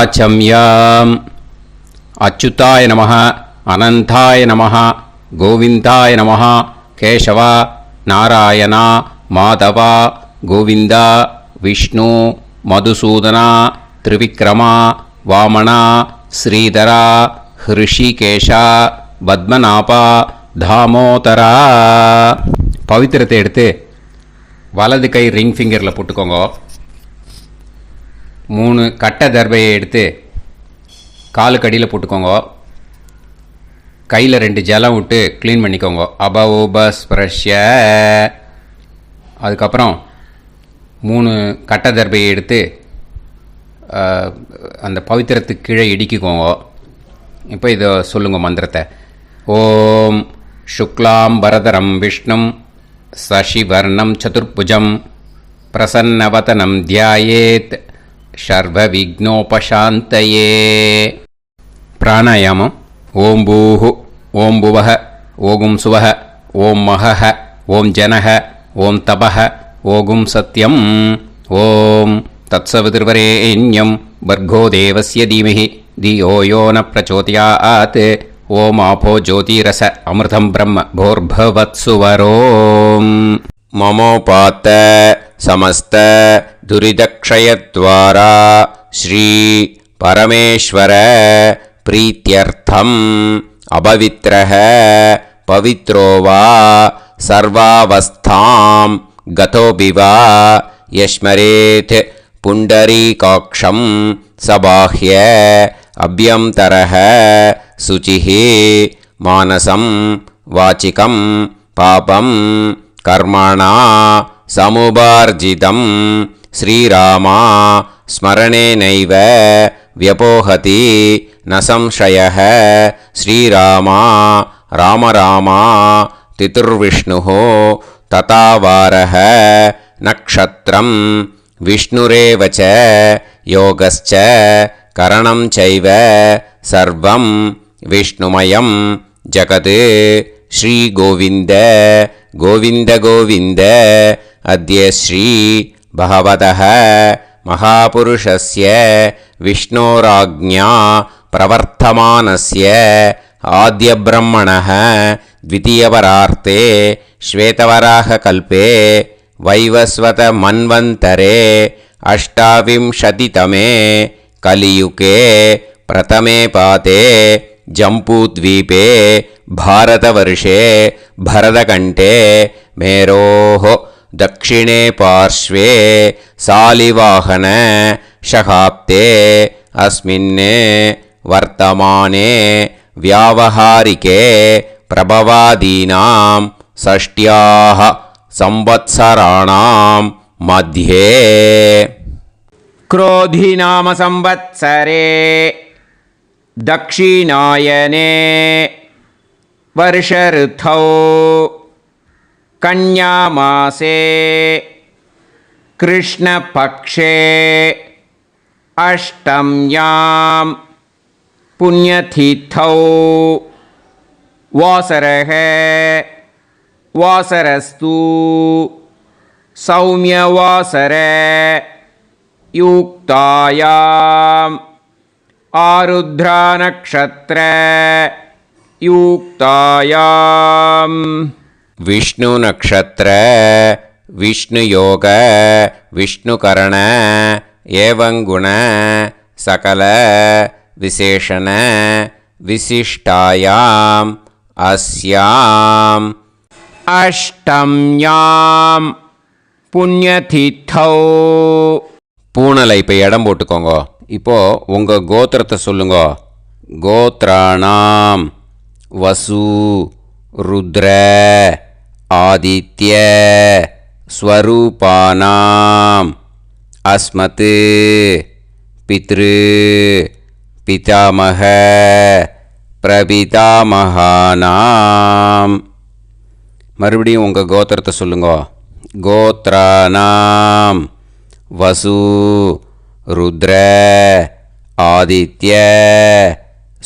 ஆச்சம்யாம். அச்சுதாய நமஹ, அனந்தாய நமஹ, கோவிந்தாய நமஹ, கேசவா, நாராயணா, மாதவா, கோவிந்தா, விஷ்ணு, மதுசூதனா, திரிவிக்ரமா, வாமனா, ஸ்ரீதரா, ஹிருஷிகேஷா, பத்மநாபா, தாமோதரா. பவித்திரத்தை எடுத்து வலது கை ரிங் ஃபிங்கரில் போட்டுக்கோங்க. 3 கட்டை தர்பையை எடுத்து காலுக்கடியில் போட்டுக்கோங்க. கையில் 2 ஜலம் விட்டு க்ளீன் பண்ணிக்கோங்க. அபவோபஸ்பிரஷ்ய. அதுக்கப்புறம் 3 கட்டை தர்பையை எடுத்து அந்த பவித்திரத்துக்கு கீழே இடிக்கிக்கோங்க. இப்போ இதை சொல்லுங்க மந்திரத்தை. ஓம் சுக்லாம் பரதரம் விஷ்ணும் சசிவர்ணம் சதுர்புஜம் பிரசன்னவதனம் தியாயேத் சர்வ விக்னோபசாந்தயே. பிராணாயாமம். ஓம் பூஹு, ஓம் புவஹ, ஓகும் சுவஹ, ஓம் மஹஹ, ஓம் ஜனஹ, ஓம் தபஹ, ஓகும் சத்யம். ஓம் தத்சவிதுர்வரேண்யம் பர்கோ தேவஸ்ய தீமஹி தியோ யோ ந பிரச்சோதயாத். ஓம் ஆபோ ஜோதிரச அமிர்தம் பிரம்ம போர்பவத்சுவரோம். மமோபாத்த சமஸ்த துரிதக்ஷயத்வாரா ஸ்ரீ பரமேஸ்வர பிரீத்யர்த்தம் அபவித்ரஹ பவித்ரோ வா சர்வாவஸ்தாம் கதோபிவா யஸ்மரேத் புண்டரீகாக்ஷம் சபாஹ்ய அப்யந்தரஹ சுச்சிஹ மானசம் வாச்சிகம் பாபம் கர்மணா சமுபார்ஜிதம் ஸ்ரீராமா ஸ்மரணேனைவ வ்யபோஹதி ந சம்சயः. ஸ்ரீராமா ராம ராமா திதுர்விஷ்ணுः ததாவாரः நக்ஷத்ரம் விஷ்ணுரேவ ச யோகஸ்ச கரணம் சைவ சர்வம் விஷ்ணுமயம் ஜகத். ஸ்ரீ கோவிந்த கோவிந்த கோவிந்த. அத்ய ஸ்ரீ பகவதः மகாபுருஷஸ்ய விஷ்ணோராஜ்ஞா பிரவர்த்தமானஸ்ய ஆத்யப்ரஹ்மணः த்விதீயவரார்த்தே ஸ்வேதவராககல்பே வைவஸ்வத மன்வந்தரே அஷ்டாவிம்சதிதமே கலியுகே பிரதமே பாதே ஜம்பூத்வீபே பாரதவர்ஷே பரதகண்டே மேரோः दक्षिणे पार्श्वे सालिवाहन शहाब्दे अस्मिन् वर्तमाने व्यावहारिके प्रभवादीनां षष्ट्याः संवत्सराणां मध्ये क्रोधिनाम संवत्सरे दक्षिणायने वर्ष ऋतौ कन्यामासे कृष्णपक्षे अष्टम्यां पुण्यतिथौ वासरः वासरस्तु सौम्यवासर युक्तायाम् आरुद्रा नक्षत्र युक्तायाम् विष्णु नक्षत्र विष्णु योग विष्णुकरण एवं गुण सकल विशेषण विशिष्टायाम् अस्याम् अष्टम्याम् புண்ணியதித்தௌ. பூனலை இப்போ இடம் போட்டுக்கோங்க. இப்போது உங்கள் கோத்திரத்தை சொல்லுங்க. கோத்ராணாம் வசு ருத்ர ஆதித்ய ஸ்வரூபானாம் அஸ்மத் பித்ரு பிதாமக பிரபிதாமகானாம். மறுபடியும் உங்கள் கோத்திரத்தை சொல்லுங்க. கோத்ராணாம் வசு ருத்ர ஆதித்ய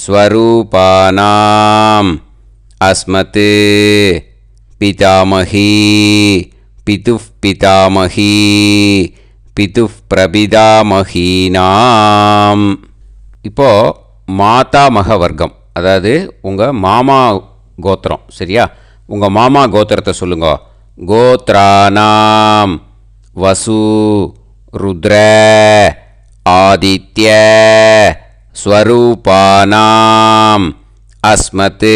ஸ்வரூபானாம் அஸ்மத் பிதாமகி பிதுஃப் பிதாமகி பிதுஃப் பிரபிதாமகீனாம். இப்போது மாதாமக வர்க்கம், அதாவது உங்கள் மாமா கோத்திரம், சரியா? உங்கள் மாமா கோத்திரத்தை சொல்லுங்க. கோத்ரானாம் வசு ருத்ர ஆதித்ய ஸ்வரூபானாம் அஸ்மத்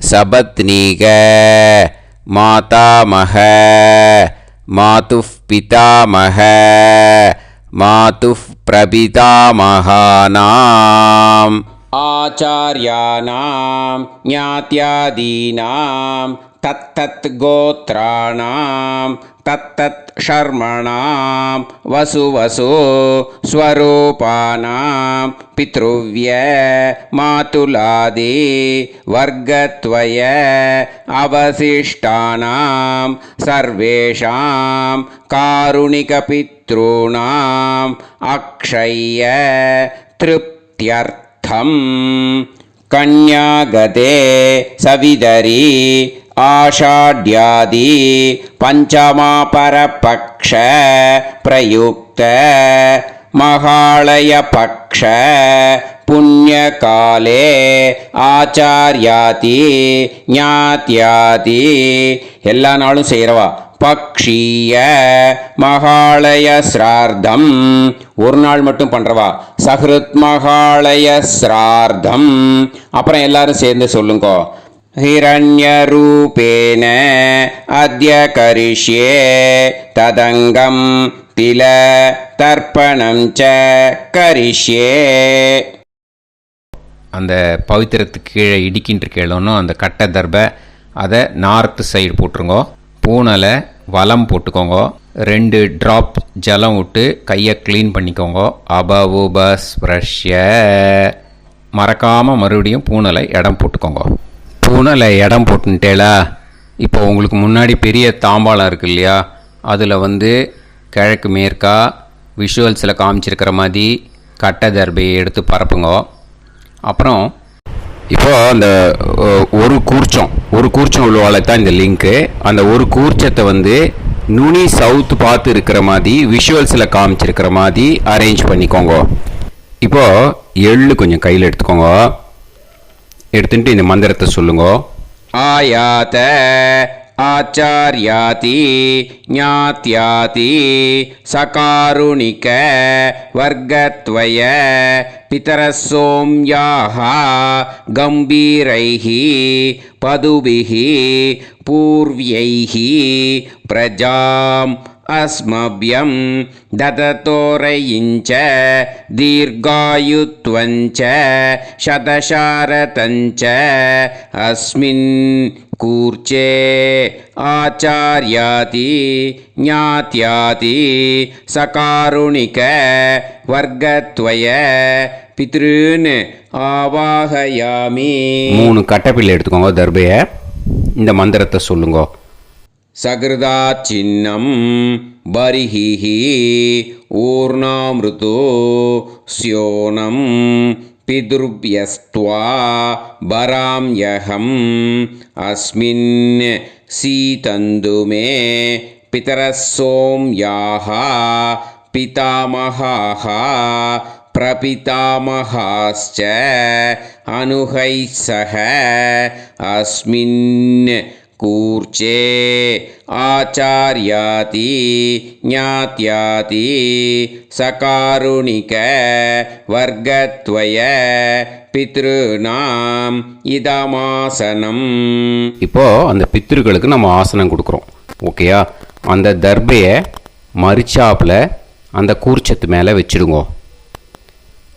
சபத்னீக மாதாமக மாதுஃப் பிதாமக மாதுஃப் பிரபிதாமகானாம் ஆச்சார்யானாம் ஞாத்யாதீனாம் தத்தத் கோத்ராணாம் தத்தத் ஷர்மணாம் வசு ஸ்வரூபானாம் பித்ருவ்ய மாதுலாதி வர்க்கத்வய அவசிஷ்டானாம் சர்வேஷாம் காருணிகபித்ருணாம் அக்ஷய திருப்த்யர்த்தம் கன்யாகதே சவிதரி ஆஷாட்யாதி பஞ்சமாபரபக்ஷ பிரயுக்த மகாளய பக்ஷ புண்ணியகாலே ஆச்சார்யாதி ஞாத்யாதி எல்லா நாளும் செய்கிறவா பக்ஷீய மகாளய ஸ்ரார்த்தம் ஒரு நாள் மட்டும் பண்ணுறவா சஹ்ருத் மகாளய ஸ்ரார்த்தம். அப்புறம் எல்லாரும் சேர்ந்து சொல்லுங்க. ஹிரண்யரூபேன அத்ய கரிஷ்யே ததங்கம் தில தர்ப்பணம் ச கரிஷ்யே. அந்த பவித்திரத்துக்கு கீழே இடிக்கின்ற கீழோன்னு அந்த கட்டை தர்பை அதை நார்த்து சைடு போட்டுருங்கோ. பூனலை வலம் போட்டுக்கோங்க. 2 ட்ராப் ஜலம் விட்டு கையை க்ளீன் பண்ணிக்கோங்க. அபவுபஸ்ப்ரஷ்ய மறக்காமல் மறுபடியும் பூனலை இடம் போட்டுக்கோங்க. பூனலை இடம் போட்டுட்டேலா. இப்போ உங்களுக்கு முன்னாடி பெரிய தாம்பாளம் இருக்குது இல்லையா, அதில் கிழக்கு மேற்கா விஷுவல்ஸில் காமிச்சிருக்கிற மாதிரி கட்டை தர்பையை எடுத்து பரப்புங்க. அப்புறம் இப்போது அந்த ஒரு கூர்ச்சம் உள்ளவாளை தான் இந்த லிங்க்கு. அந்த ஒரு கூர்ச்சத்தை நுனி சவுத்து பார்த்து இருக்கிற மாதிரி விஷுவல்ஸில் காமிச்சிருக்கிற மாதிரி அரேஞ்ச் பண்ணிக்கோங்க. இப்போது எள்ளு கொஞ்சம் கையில் எடுத்துக்கோங்க. எடுத்துட்டு இந்த மந்திரத்தை சொல்லுங்க. ஆயாத ஆச்சார்யாதி ஞாத்யாதி சகாருணிக வர்க்கத்வய பிதரசோம்யாஹ கம்பீரைஹி பதுபிஹி பூர்வ்யைஹி பிரஜாம் அஸ்மப்யம் தததோரயிஞ்ச தீர்காயுத்வஞ்ச சதசாரதஞ்ச அஸ்மின் கூர்ச்சே ஆச்சார்யாதி ஞாத்யாதி சகாருணிக வர்க்கத்வய பித்ருன் ஆவாஹயாமி. 3 கட்டப்பிள்ளை எடுத்துக்கோங்க தர்பையை. இந்த மந்திரத்தை சொல்லுங்க. சகிருதா சின்னம் பரிஹி ஊர்ணாமிருதோ ஸ்யோனம் பிதுர்பியஸ்த்வா பராம்யகம் அஸ்மின் சீதந்துமே பிதரசோம்யாஹ பிதாமஹாஹ பிரபிதாமஹாஸ்ச அனுஹைசஹ அஸ்மின் கூர்ச்சே ஆச்சார்யாதி ஞாத்யாதி சகாருணிக வர்க்கத்வய பித்ருநாம் இதமாசனம். இப்போது அந்த பித்ருக்களுக்கு நம்ம ஆசனம் கொடுக்குறோம். ஓகேயா? அந்த தர்பையை மரிச்சாப்பில் அந்த கூர்ச்சத்து மேலே வச்சுடுங்க.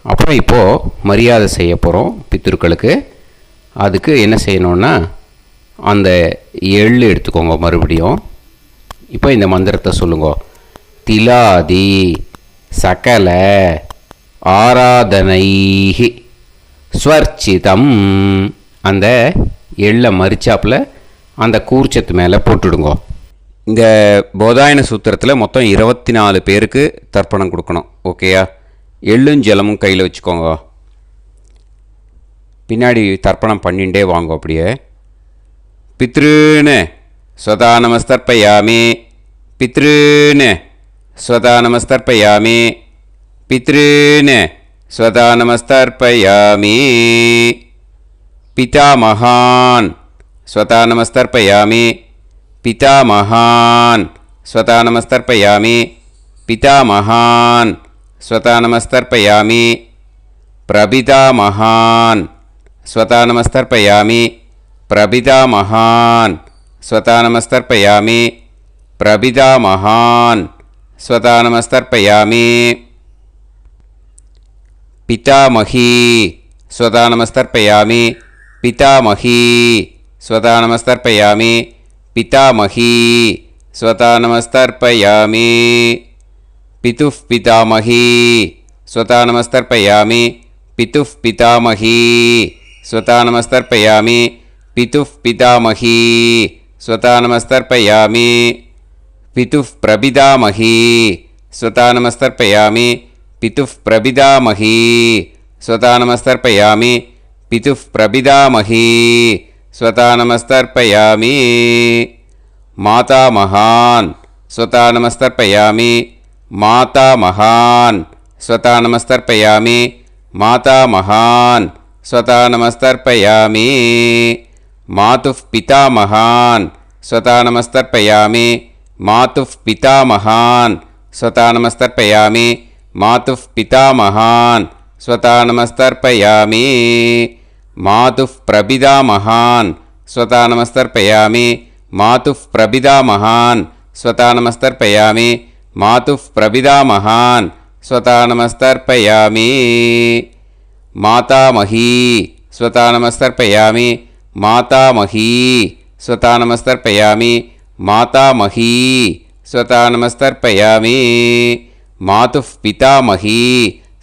அப்புறம் இப்போது மரியாதை செய்ய போகிறோம் பித்ருக்களுக்கு. அதுக்கு என்ன செய்யணுன்னா அந்த எள்ளு எடுத்துக்கோங்க மறுபடியும். இப்போ இந்த மந்திரத்தை சொல்லுங்க. திலாதி சகல ஆராதனைஹி ஸ்வர்ச்சிதம். அந்த எள்ளை மரிச்சாப்பில் அந்த கூர்ச்சத்து மேலே போட்டுடுங்க. இந்த போதாயன சூத்திரத்தில் மொத்தம் 24 பேருக்கு தர்ப்பணம் கொடுக்கணும். ஓகேயா? எள்ளும் ஜலமும் கையில் வச்சுக்கோங்க. பின்னாடி தர்ப்பணம் பண்ணிகிட்டே வாங்க. அப்படியே பித்ருன்னு ஸ்வதா நமஸ்தர்ப்பயாமி பித்ருன்னு ஸ்வதா நமஸ்தர்ப்பயாமி பித்ருன்னு स्वतानमस्तर्पयामि पितामहान् स्वतानमस्तर्पयामि पितामहान् स्वतानमस्तर्पयामि पितामहान् स्वतानमस्तर्पयामि प्रपितामहान् स्वतानमस्तर्पयामि प्रपितामहान् स्वतानमस्तर्पयामि प्रपितामहान् स्वतानमस्तर्पयामि पितामही स्वतानमस्तर्पयामि पितामही स्वतानमस्तर्पयामि पितामही स्वतानमस्तर्पयामि पितुः पितामही स्वतानमस्तर्पयामि पितुः पितामही स्वतानमस्तर्पयामि पितुः पितामही स्वतानमस्तर्पयामि पितुः प्रपितामही स्वतानमस्तर्पयामि पितुः प्रपितामही स्वतानमस्तर्पयामि पितुः प्रपितामही स्वतानमस्तर्पयामि मातामहान् स्वतानमस्तर्पयामि मातामहान् स्वतानमस्तर्पयामि मातामहान् स्वतानमस्तर्पयामि मातुः पितामहान् स्वतानमस्तर्पयामि मातुः पितामहान् स्वतानमस्तर्पयामि मातुः पितामहान् स्वतानमस्तर्पयामि मातुः प्रपितामहान् स्वतानमस्तर्पयामि मातुः प्रपितामहान् स्वतानमस्तर्पयामि मातुः प्रपितामहान् स्वतानमस्तर्पयामि मातामही स्वतानमस्तर्पयामि मातामही स्वतानमस्तर्पयामि मातामही स्वतानमस्तर्पयामि मातुः पितामही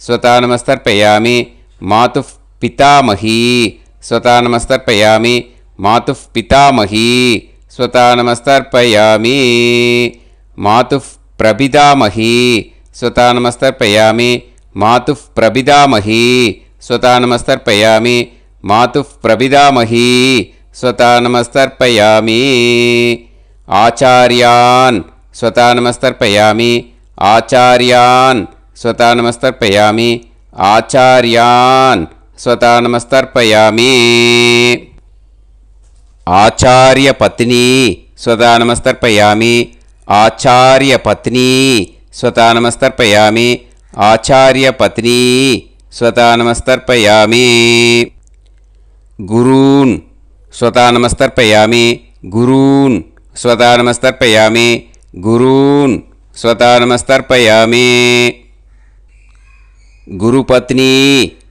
स्वतानमस्तर्पयामि मातुः पितामही स्वतानमस्तर्पयामि मातुः पितामही स्वतानमस्तर्पयामि मातुः प्रपितामही स्वतानमस्तर्पयामि मातुः प्रपितामही स्वतानमस्तर्पयामि मातुः प्रपितामही स्वतानमस्तर्पयामि आचार्यान् स्वतानमस्तर्पयामि आचार्यान् स्वतानमस्तर्पयामि आचार्यान् स्वतानमस्तर्पयामि आचार्यपत्नी स्वतानमस्तर्पयामि आचार्यपत्नी स्वतानमस्तर्पयामि आचार्यपत्नी स्वतानमस्तर्पयामि गुरून् स्वतानमस्तर्पयामि गुरून् स्वतानमस्तर्पयामि गुरून् स्वतानमस्तर्पयामि गुरुपत्नी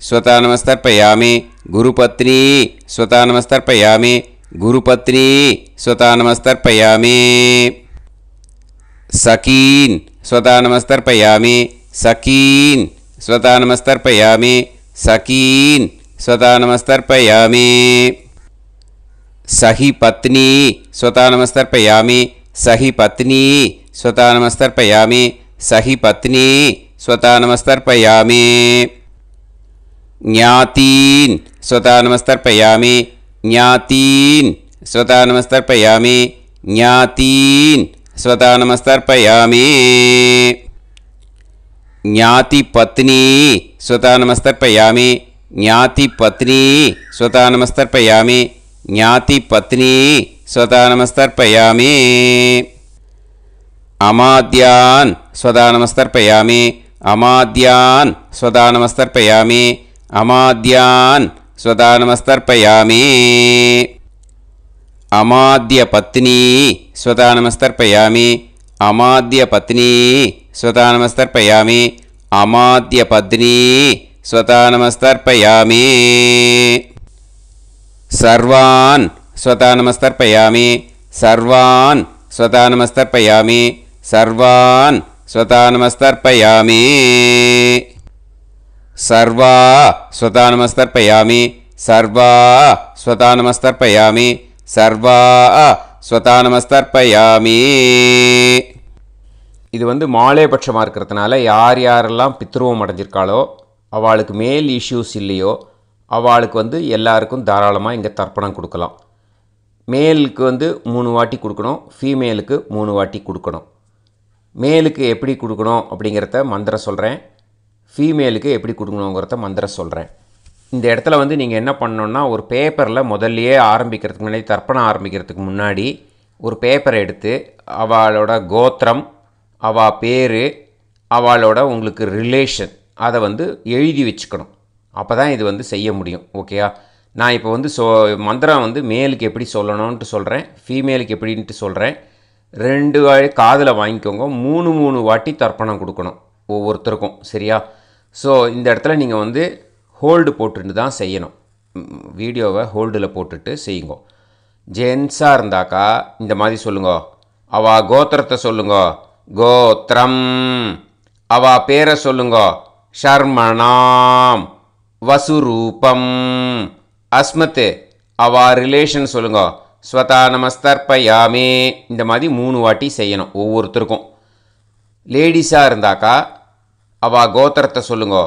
स्वतानमस्तर्पयामि गुरुपत्नी स्वतानमस्तर्पयामि गुरुपत्नी स्वतानमस्तर्पयामि सखीन् स्वतानमस्तर्पयामि सखीन् स्वतानमस्तर्पयामि सखीन् स्वतानमस्तर्पयामि सही पत्नी स्वतानमस्तर्पयामि सही पत्नी स्वतानमस्तर्पयामि सही पत्नी स्वतानमस्तर्पयामि ज्ञातीन् स्वतानमस्तर्पयामि ज्ञातीन् स्वतानमस्तर्पयामि ज्ञातीन् स्वतानमस्तर्पयामि ज्ञातिपत्नी स्वतानमस्तर्पयामि ज्ञातिपत्नी स्वतानमस्तर्पयामि ज्ञातिपत्नी स्वतानमस्तर्पयामि अमाद्यान् स्वतानमस्तर्पयामि अमाद्यान् स्वतानमस्तर्पयामि अमाद्यान् स्वतानमस्तर्पयामि अमाद्यपत्नी स्वतानमस्तर्पयामि अमाद्यपत्नी स्वतानमस्तर्पयामि अमाद्यपत्नी स्वतानमस्तर्पयामि सर्वान् स्वतानमस्तर्पयामि सर्वान् स्वतानमस्तर्पयामि सर्वान् स्वतानमस्तर्पयामि सर्वा स्वतानमस्तर्पयामि सर्वा स्वतानमस्तर्पयामि सर्वा स्वतानमस्तर्पयामि இது மாலைபட்சமாக இருக்கிறதுனால யார் யாரெல்லாம் பித்ருவம் அடைஞ்சிருக்காளோ அவளுக்கு மேல் இஷ்யூஸ் இல்லையோ அவளுக்கு எல்லாருக்கும் தாராளமாக இங்கே தர்ப்பணம் கொடுக்கலாம். மேலுக்கு 3 வாட்டி கொடுக்கணும், ஃபீமேலுக்கு 3 வாட்டி கொடுக்கணும். மேலுக்கு எப்படி கொடுக்கணும் அப்படிங்கிறத மந்திரம் சொல்கிறேன். ஃபீமேலுக்கு எப்படி கொடுக்கணுங்கிறத மந்திரம் சொல்கிறேன். இந்த இடத்துல வந்து நீங்கள் என்ன பண்ணணுன்னா, ஒரு பேப்பரில் முதல்லையே ஆரம்பிக்கிறதுக்கு முன்னாடி, தர்ப்பணம் ஆரம்பிக்கிறதுக்கு முன்னாடி ஒரு பேப்பரை எடுத்து அவளோட கோத்திரம், அவள் பேர், அவளோட உங்களுக்கு ரிலேஷன் அதை வந்து எழுதி வச்சுக்கணும். அப்போ தான் இது வந்து செய்ய முடியும். ஓகேயா? நான் இப்போ வந்து மந்திரம் வந்து மேலுக்கு எப்படி சொல்லணும்ன்ட்டு சொல்கிறேன், ஃபீமேலுக்கு எப்படின்ட்டு சொல்கிறேன். 2 காதில் வாங்கிக்கோங்க. 3 வாட்டி தர்ப்பணம் கொடுக்கணும் ஒவ்வொருத்தருக்கும். சரியா? ஸோ இந்த இடத்துல நீங்கள் வந்து ஹோல்டு போட்டுட்டு தான் செய்யணும். வீடியோவை ஹோல்டில் போட்டுட்டு செய்யுங்க. ஜென்ஸாக இருந்தாக்கா இந்த மாதிரி சொல்லுங்க. அவா கோத்திரத்தை சொல்லுங்க, கோத்திரம். அவா பேரை சொல்லுங்க, ஷர்மணாம் வசுரூபம். அஸ்மத்து. அவா ரிலேஷன் சொல்லுங்க, ஸ்வதா நமஸ்தர்ப்பயாமே. இந்த மாதிரி 3 வாட்டி செய்யணும் ஒவ்வொருத்தருக்கும். லேடிஸாக இருந்தாக்கா அவா கோத்திரத்தை சொல்லுங்க,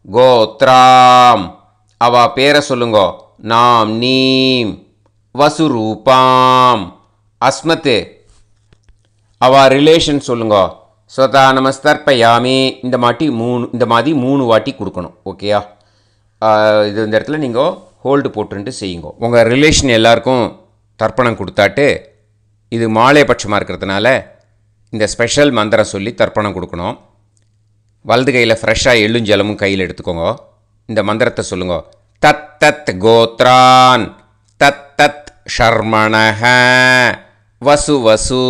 கோத்ராம். அவா பேரை சொல்லுங்க, நாம் நீம் வசுரூபாம். அஸ்மத்து. அவா ரிலேஷன் சொல்லுங்க, ஸ்வதா நமஸ்தர்ப்பயாமே. இந்த மாதிரி 3 வாட்டி கொடுக்கணும். ஓகேயா? இது இந்த இடத்துல நீங்கள் ஹோல்டு போட்டுன்ட்டு செய்யுங்க. உங்கள் ரிலேஷன் எல்லாருக்கும் தர்ப்பணம் கொடுத்தாட்டு, இது மாலை பட்சமாக இருக்கிறதுனால இந்த ஸ்பெஷல் மந்திரம் சொல்லி தர்ப்பணம் கொடுக்கணும். வலது கையில் ஃப்ரெஷ்ஷாக எள்ளும் ஜலமும் கையில் எடுத்துக்கோங்க. இந்த மந்திரத்தை சொல்லுங்க. தத் தத் கோத்ரான் தத் தத் ஷர்மணஹ வசு வசு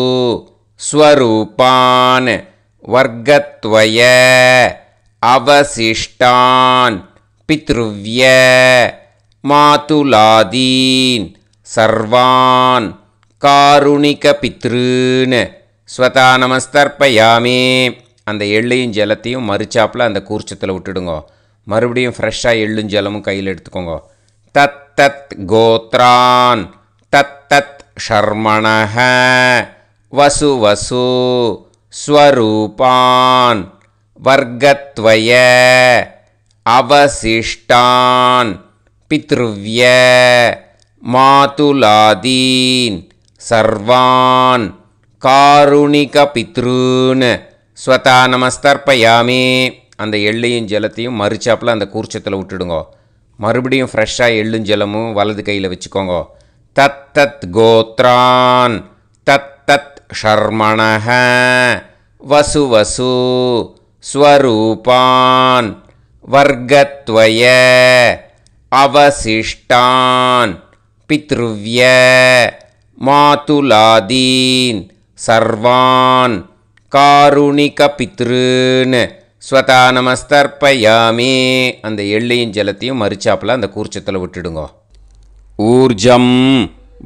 ஸ்வரூபான் வர்க்கத்வய அவசிஷ்டான் பித்ருவ்ய மாதுலாதீன் சர்வான் காருணிக பித்ருன் ஸ்வதா நமஸ்தர்ப்பயாமே. அந்த எள்ளையும் ஜலத்தையும் மறுச்சாப்பில் அந்த கூர்ச்சத்தில் விட்டுடுங்க. மறுபடியும் ஃப்ரெஷ்ஷாக எள்ளும் ஜலமும் கையில் எடுத்துக்கோங்க. தத் தத் கோத்ரான் தத் தத் ஷர்மணஹ வசு வசு ஸ்வரூபான் வர்க்கத்வய அவசிஷ்டான் பித்ருவ்ய மாதுலாதீன் சர்வான் காருணிக பித்ருன் ஸ்வதா நமஸ்தர்ப்பயாமே. அந்த எள்ளையும் ஜலத்தையும் மறுச்சாப்பில் அந்த கூர்ச்சத்தில் விட்டுடுங்க. மறுபடியும் ஃப்ரெஷ்ஷாக எள்ளும் ஜலமும் வலது கையில் வச்சுக்கோங்க. தத் தத் கோத்ரான் தத் தத் ஷர்மணஹ வசு வசு ஸ்வரூபான் வர்க்கத்வய அவசிஷ்டான் பித்ருவ்ய மாதுலாதீன் சர்வான் காருணிக பித்ருன் ஸ்வதா நமஸ்தர்ப்பயாமே. அந்த எள்ளையும் ஜலத்தையும் மறுச்சாப்பில் அந்த கூர்ச்சத்தில் விட்டுடுங்க. ஊர்ஜம்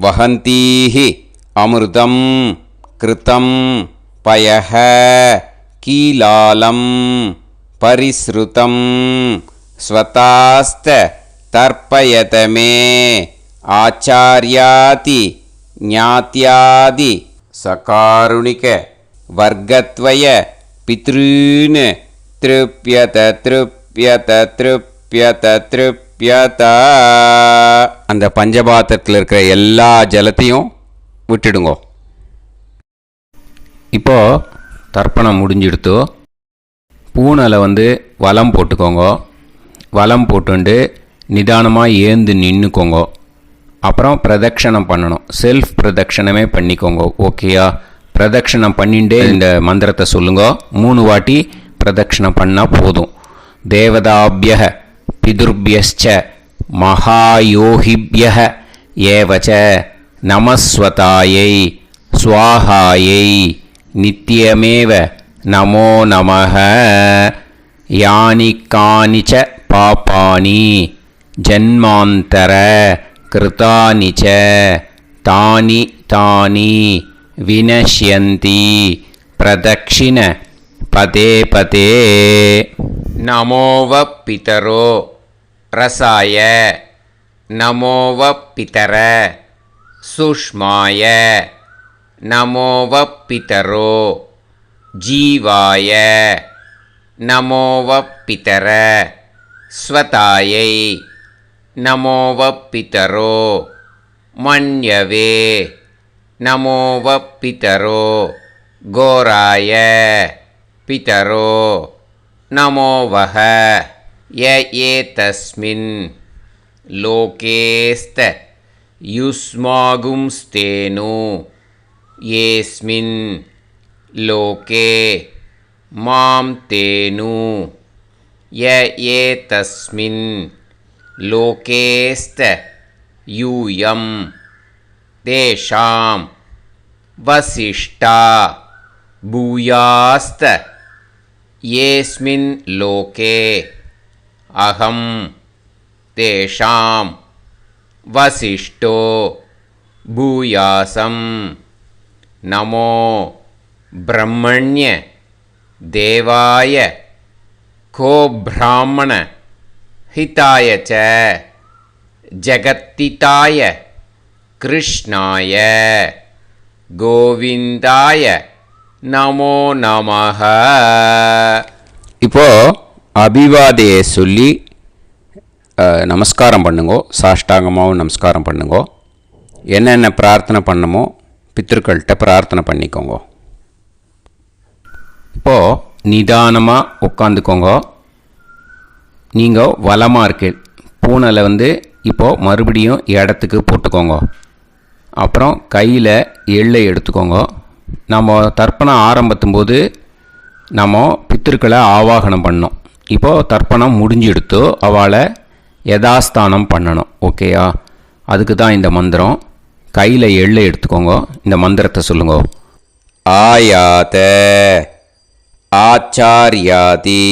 வஹந்தீஹி அமிர்தம் கிருதம் பயஹ கீலாலம் பரிஸ்ருதம் ஸ்வதாஸ்த தர்ப்பயதமே ஆச்சார்யாதி ஞாத்யாதி சகாருணிக வர்க்கத்வய பித்ருன் திருப்யத திருப்யத திருப்யத திருப்யத. அந்த பஞ்சபாத்திரத்தில் இருக்கிற எல்லா ஜலத்தையும் விட்டுடுங்க. இப்போது தர்ப்பணம் முடிஞ்சிடுத்து. பூனலை வந்து வலம் போட்டுக்கோங்க. வலம் போட்டுண்டு நிதானமாக ஏந்து நின்றுக்கோங்க. அப்புறம் பிரதட்சணம் பண்ணணும். செல்ஃப் பிரதட்சணமே பண்ணிக்கோங்க. ஓகேயா? பிரதட்சணம் பண்ணிண்டே இந்த மந்திரத்தை சொல்லுங்க. 3 வாட்டி பிரதட்சணம் பண்ணால் போதும். தேவதாபியः பிதுர்பியஸ்ச மகாயோகிபியः ஏவச்ச நமஸ்வதாயை ஸ்வாஹாயை நித்யமேவ நமோ நமः. யானி கானிச்ச பாபானி ஜன்மாந்தர கிருதானி ச தானி தானி வினஷ்யந்தி பிரதக்ஷிண பதே பதே. நமோவ பிதரோ ரசாய நமோவ பிதர சுஷ்மாய நமோவ பிதரோ ஜீவாய நமோவ பிதர ஸ்வதாயை நமோவ பிதரோ மன்யவே நமோவ பிதரோ கோராய பிதரோ நமோ வஹ ய ஏதஸ்மின் லோகேஸ்த யுஸ்மாகும்ஸ்தேனு ஏஸ்மின் லோகே மாம் தேனு ய ஏதஸ்மின் லோகேஸ்த யூயம் தேஷாம் வசிஷ்டா பூயாஸ்த ஏஸ்மின் லோகே அகம் தேஷாம் வசிஷ்டோ பூயாசம் நமோ பிரம்மண்ய தேவாய கோ பிராமண ஹிதாய ச ஜகத்திதாய கிருஷ்ணாய கோவிந்தாய நமோ நமஹ. இப்போது அபிவாதையை சொல்லி நமஸ்காரம் பண்ணுங்கோ. சாஷ்டாங்கமாகவும் நமஸ்காரம் பண்ணுங்கோ. என்னென்ன பிரார்த்தனை பண்ணமோ பித்ருக்கள்கிட்ட பிரார்த்தனை பண்ணிக்கோங்க. இப்போது நிதானமாக உட்காந்துக்கோங்க. நீங்கள் வலமாக இருக்கு பூனலை இப்போது மறுபடியும் இடத்துக்கு போட்டுக்கோங்க. அப்புறம் கையில் எள்ளை எடுத்துக்கோங்க. நம்ம தர்ப்பணம் ஆரம்பத்தும் போது நம்ம பித்திருக்களை ஆவாகனம் பண்ணோம். இப்போது தர்ப்பணம் முடிஞ்செடுத்து அவளை யதாஸ்தானம் பண்ணணும். ஓகேயா? அதுக்கு தான் இந்த மந்திரம். கையில் எள்ளை எடுத்துக்கோங்க. இந்த மந்திரத்தை சொல்லுங்க. ஆயாத ஆச்சாரியாதி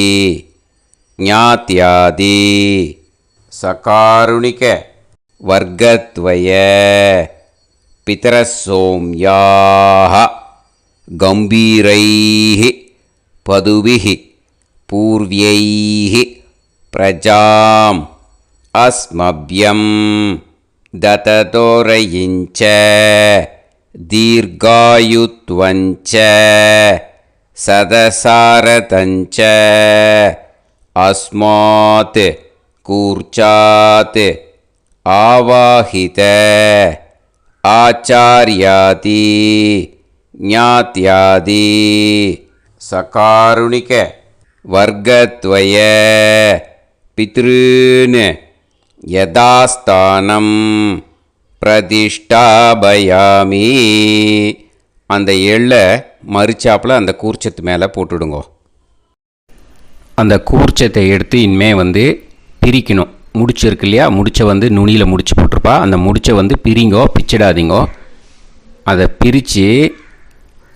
ஞாத்யாதி சகாருணிக வர்க்கத்வய பிதரசோம்யாஹ கம்பீரைஹி பதுபிஹி பூர்வ்யைஹி பிரஜாம் அஸ்மப்யம் தததோரயிஞ்ச தீர்காயுத்வஞ்ச சதசாரதஞ்ச அஸ்மாத் கூர்ச்சாத் ஆவாஹித ஆச்சார்யாதி ஞாத்யாதி சகாருணிக வர்க்கத்வய பித்ருன் யதாஸ்தானம் பிரதிஷ்டாபயாமி. அந்த எள்ளை மறிச்சாப்பில் அந்த கூர்ச்சத்து மேலே போட்டுடுங்கோ. அந்த கூர்ச்சத்தை எடுத்து இனிமேல் பிரிக்கணும். முடிச்சு இருக்கு இல்லையா? முடிச்சை நுனியில் முடிச்சு போட்டிருப்பா. அந்த முடிச்சை பிரிங்கோ, பிச்சிடாதீங்கோ. அதை பிரித்து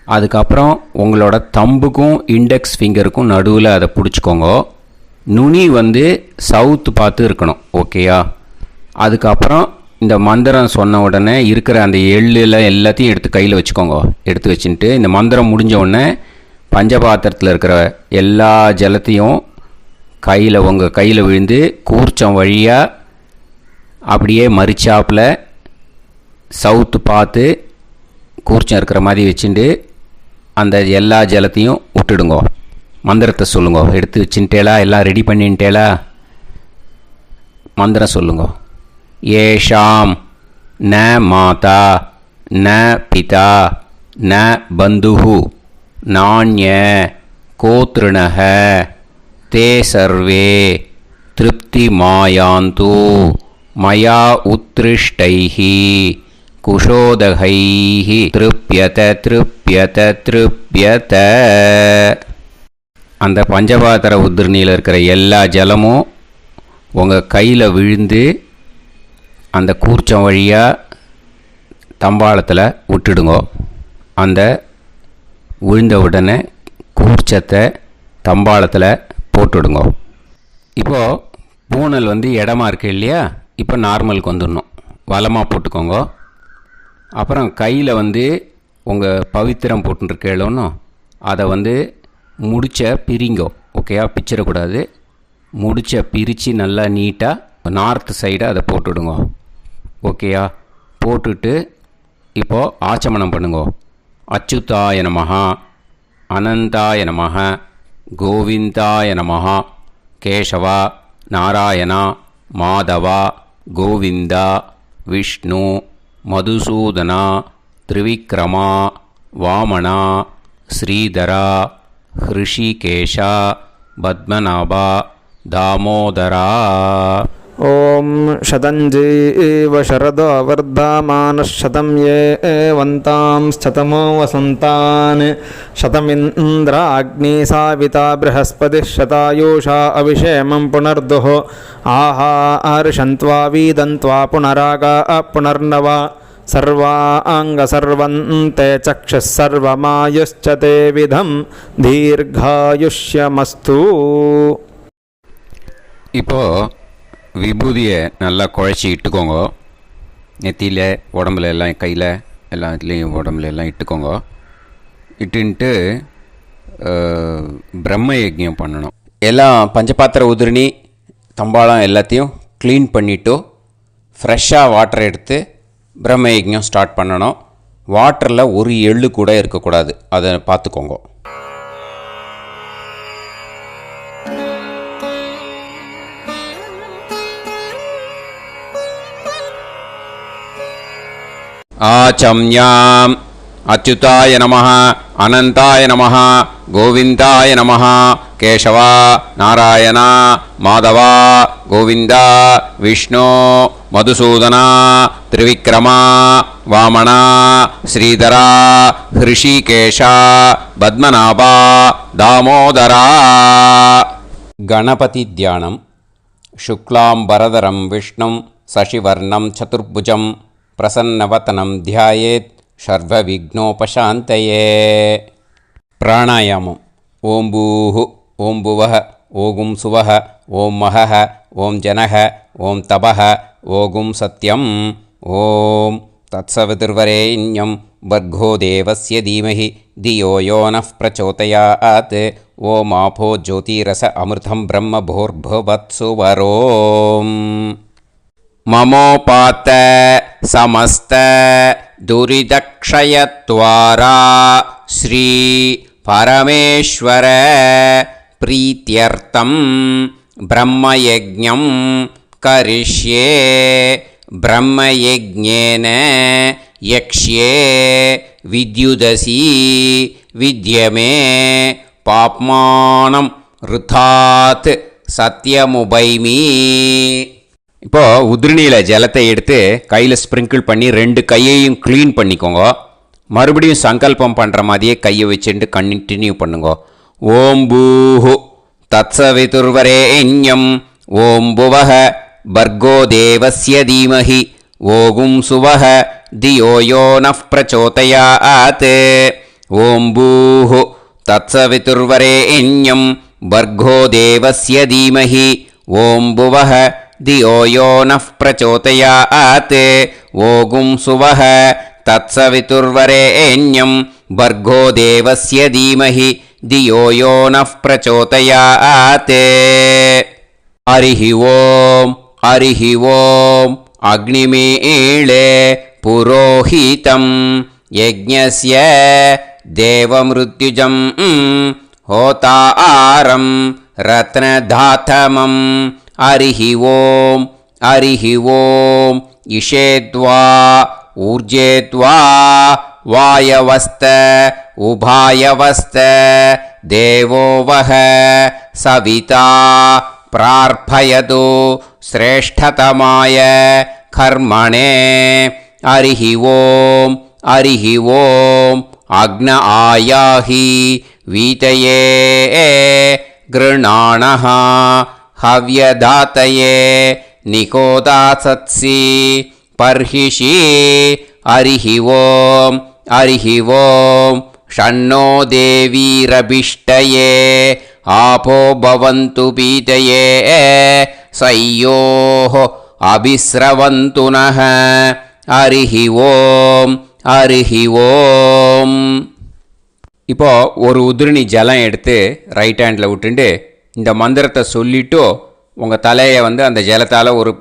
அதுக்கப்புறம் உங்களோட தம்புக்கும் இண்டெக்ஸ் ஃபிங்கருக்கும் நடுவில் அதை பிடிச்சிக்கோங்க. நுனி சவுத்து பார்த்து இருக்கணும். ஓகேயா? அதுக்கப்புறம் இந்த மந்திரம் சொன்ன உடனே இருக்கிற அந்த எள்ளில் எல்லாத்தையும் எடுத்து கையில் வச்சுக்கோங்க. எடுத்து வச்சுட்டு இந்த மந்திரம் முடிஞ்ச உடனே பஞ்சபாத்திரத்தில் இருக்கிற எல்லா ஜலத்தையும் உங்கள் கையில் விழுந்து கூர்ச்சம் வழியாக அப்படியே மறிச்சாப்பில் சவுத்து பார்த்து கூர்ச்சம் இருக்கிற மாதிரி வச்சுட்டு அந்த எல்லா ஜலத்தையும் விட்டுடுங்க. மந்திரத்தை சொல்லுங்க. எடுத்து வச்சுட்டேலா? எல்லாம் ரெடி பண்ணிட்டேலா? மந்திரம் சொல்லுங்க. ஏஷாம் ந மாதா ந பிதா ந பந்துஹு நாண்ய கோத்ருணஹ தே சர்வே திருப்தி மாயாந்து மயா உத்ருஷ்டைஹி குஷோதகைஹி திருப்யத திருப்யத திருப்யத. அந்த பஞ்சபாத்திர உதிர்ணியில் இருக்கிற எல்லா ஜலமும் உங்கள் கையில் விழுந்து அந்த கூர்ச்சம் வழியாக தம்பாளத்தில் விட்டுடுங்கோ. அந்த விழுந்த உடனே கூர்ச்சத்தை தம்பாளத்தில் போட்டுடுங்கோ. இப்போது பூனல் இடமா இருக்கு இல்லையா? இப்போ நார்மலுக்கு வந்துடணும். வலமாக போட்டுக்கோங்க. அப்புறம் கையில் உங்கள் பவித்திரம் போட்டுருக்கேளோன்னு அதை முடிச்ச பிரிங்கோ. ஓகேயா? பிச்சிடக்கூடாது. முடிச்ச பிரித்து நல்லா நீட்டாக நார்த் சைடை அதை போட்டுவிடுங்க. ஓகேயா? போட்டுட்டு இப்போது ஆச்சமனம் பண்ணுங்கோ. அச்சுதாய நமஹ அனந்தாய நமஹ கோவிந்தாய நமஹ கேசவா நாராயணா மாதவா கோவிந்தா விஷ்ணு மதுசூதனா திரிவிக்ரமா வாமனா ஸ்ரீதரா ஹிருஷிகேஷா பத்மநாபா தாமோதரா. ஓம் शतञ्जीव शरदो वर्धमानः शतं ये वन्तां शतमो वसन्तान् शतमिन्द्राग्नी साविता बृहस्पतिः शतायुषा अभिषेमं पुनर्दुः आहार्षन्त्वा वीदन्त्वा पुनरागा पुनर्नव सर्वाङ्गसर्वन्ते चक्षुः सर्वमायुश्च ते विधं दीर्घायुष्यमस्तु. இப்போது விபூதியை நல்லா குழச்சி இட்டுக்கோங்க. நெத்தியில் உடம்புல எல்லாம் கையில் எல்லாத்துலேயும் உடம்புல எல்லாம் இட்டுக்கோங்க. இட்டுன்ட்டு பிரம்ம யஜ்ஞம் பண்ணணும். எல்லாம் பஞ்சபாத்திர உதிரணி தம்பாளம் எல்லாத்தையும் க்ளீன் பண்ணிவிட்டு ஃப்ரெஷ்ஷாக வாட்டர் எடுத்து பிரம்ம யஜ்ஞம் ஸ்டார்ட் பண்ணணும். வாட்டரில் ஒரு எள்ளு கூட இருக்கக்கூடாது, அதை பார்த்துக்கோங்க. ஆச்சம்யாம் அச்சுதாய நமः அனந்தாய நமः கோவிந்தாய நமः கேசவா நாராயணா மாதவா கோவிந்தா விஷ்ணு மதுசூதனா திரிவிக்ரமா வாமனா ஸ்ரீதரா ஹிருஷிகேஷா பத்மநாபா தாமோதரா. கணபதி தியானம். சுக்லாம்பரதரம் விஷ்ணும் சசிவர்ணம் சதுர்புஜம் பிரசன்னவதனம் தியாயேத் சர்வவிக்னோபசாந்தயே. பிராணாயாமம். ஓம் பூஹு ஓம் புவஹ ஓகும் சுவஹ ஓம் மஹஹ ஓம் ஜனஹ ஓம் தபஹ ஓகும் சத்யம். ஓம் தத்சவிதுர்வரேண்யம் வர்கோ தேவஸ்ய தீமஹி தியோ யோ நः பிரச்சோதயாத். ஓம் ஆபோ ஜோதிரஸ அமிர்தம் பிரம்ம பூர்புவத்சு வரோம். மமோபாத்த சமஸ்த துரிதக்ஷயத்வாரா ஸ்ரீ பரமேஸ்வர பிரீத்யர்த்தம் பிரம்மயஜ்ஞம் கரிஷ்யே. பிரம்மயஜ்ஞேன யக்ஷ்யே வித்யுதசி வித்யமே பாப்மானம் ருதாத் சத்யமுபைமி. இப்போது உதிரணியில் ஜலத்தை எடுத்து கையில் ஸ்ப்ரிங்கிள் பண்ணி 2 கையையும் க்ளீன் பண்ணிக்கோங்க. மறுபடியும் சங்கல்பம் பண்ணுற மாதிரியே கையை வச்சுட்டு கண்டினியூ பண்ணுங்க. ஓம் பூஹு தத்சவிதுர்வரேண்யம் ஓம் புவஹ பர்கோ தேவஸ்ய தீமஹி ஓகும் சுவஹ தியோ யோ நः பிரச்சோதயாத். ஓம் பூஹு தத்சவிதுர்வரேண்யம் பர்கோ தேவஸ்ய தீமஹி ஓம் புவஹ தியோ யோ நः பிரச்சோதயாத். ஓகும் சுவஹ தத்சவிதுர்வரேண்யம் பர்கோ தேவஸ்ய தீமஹி தியோ யோ நः பிரச்சோதயாத். ஹரிஹி ஓம் ஹரிஹி ஓம். அக்னிமீளே புரோஹிதம் யஜ்ஞஸ்ய தேவமிருத்யுஜம் ஹோதாரம் ரத்னதாதமம். ஹரிஹி ஓம் ஹரிஹி ஓம். இஷேத்வா ஊர்ஜேத்வா வாயவஸ்த உபாயவஸ்த தேவோ வஹ சவிதா பிரார்ப்பயது ஸ்ரேஷ்டதமாய கர்மணே. ஹரிஹி ஓம் ஹரிஹி ஓம். அக்ன ஆயாஹி வீதயே கிருணாணஹ ஹவ்யதாத்தயே நிகோதாசத்சி பர்ஹிஷி. ஹரிஹி ஓம் ஹரிஹி ஓம். ஷண்ணோ தேவீரபிஷ்டயே ஆபோ பவந்து பீதயே சய்யோஹ அபிஸ்ரவந்து நஹ. ஹரிஹி ஓம் ஹரிஹி ஓம். இப்போது ஒரு உதிரணி ஜலம் எடுத்து ரைட் ஹேண்டில் விட்டுண்டு இந்த மந்திரத்தை சொல்லிவிட்டு உங்கள் தலையை அந்த ஜலத்தால் ஒரு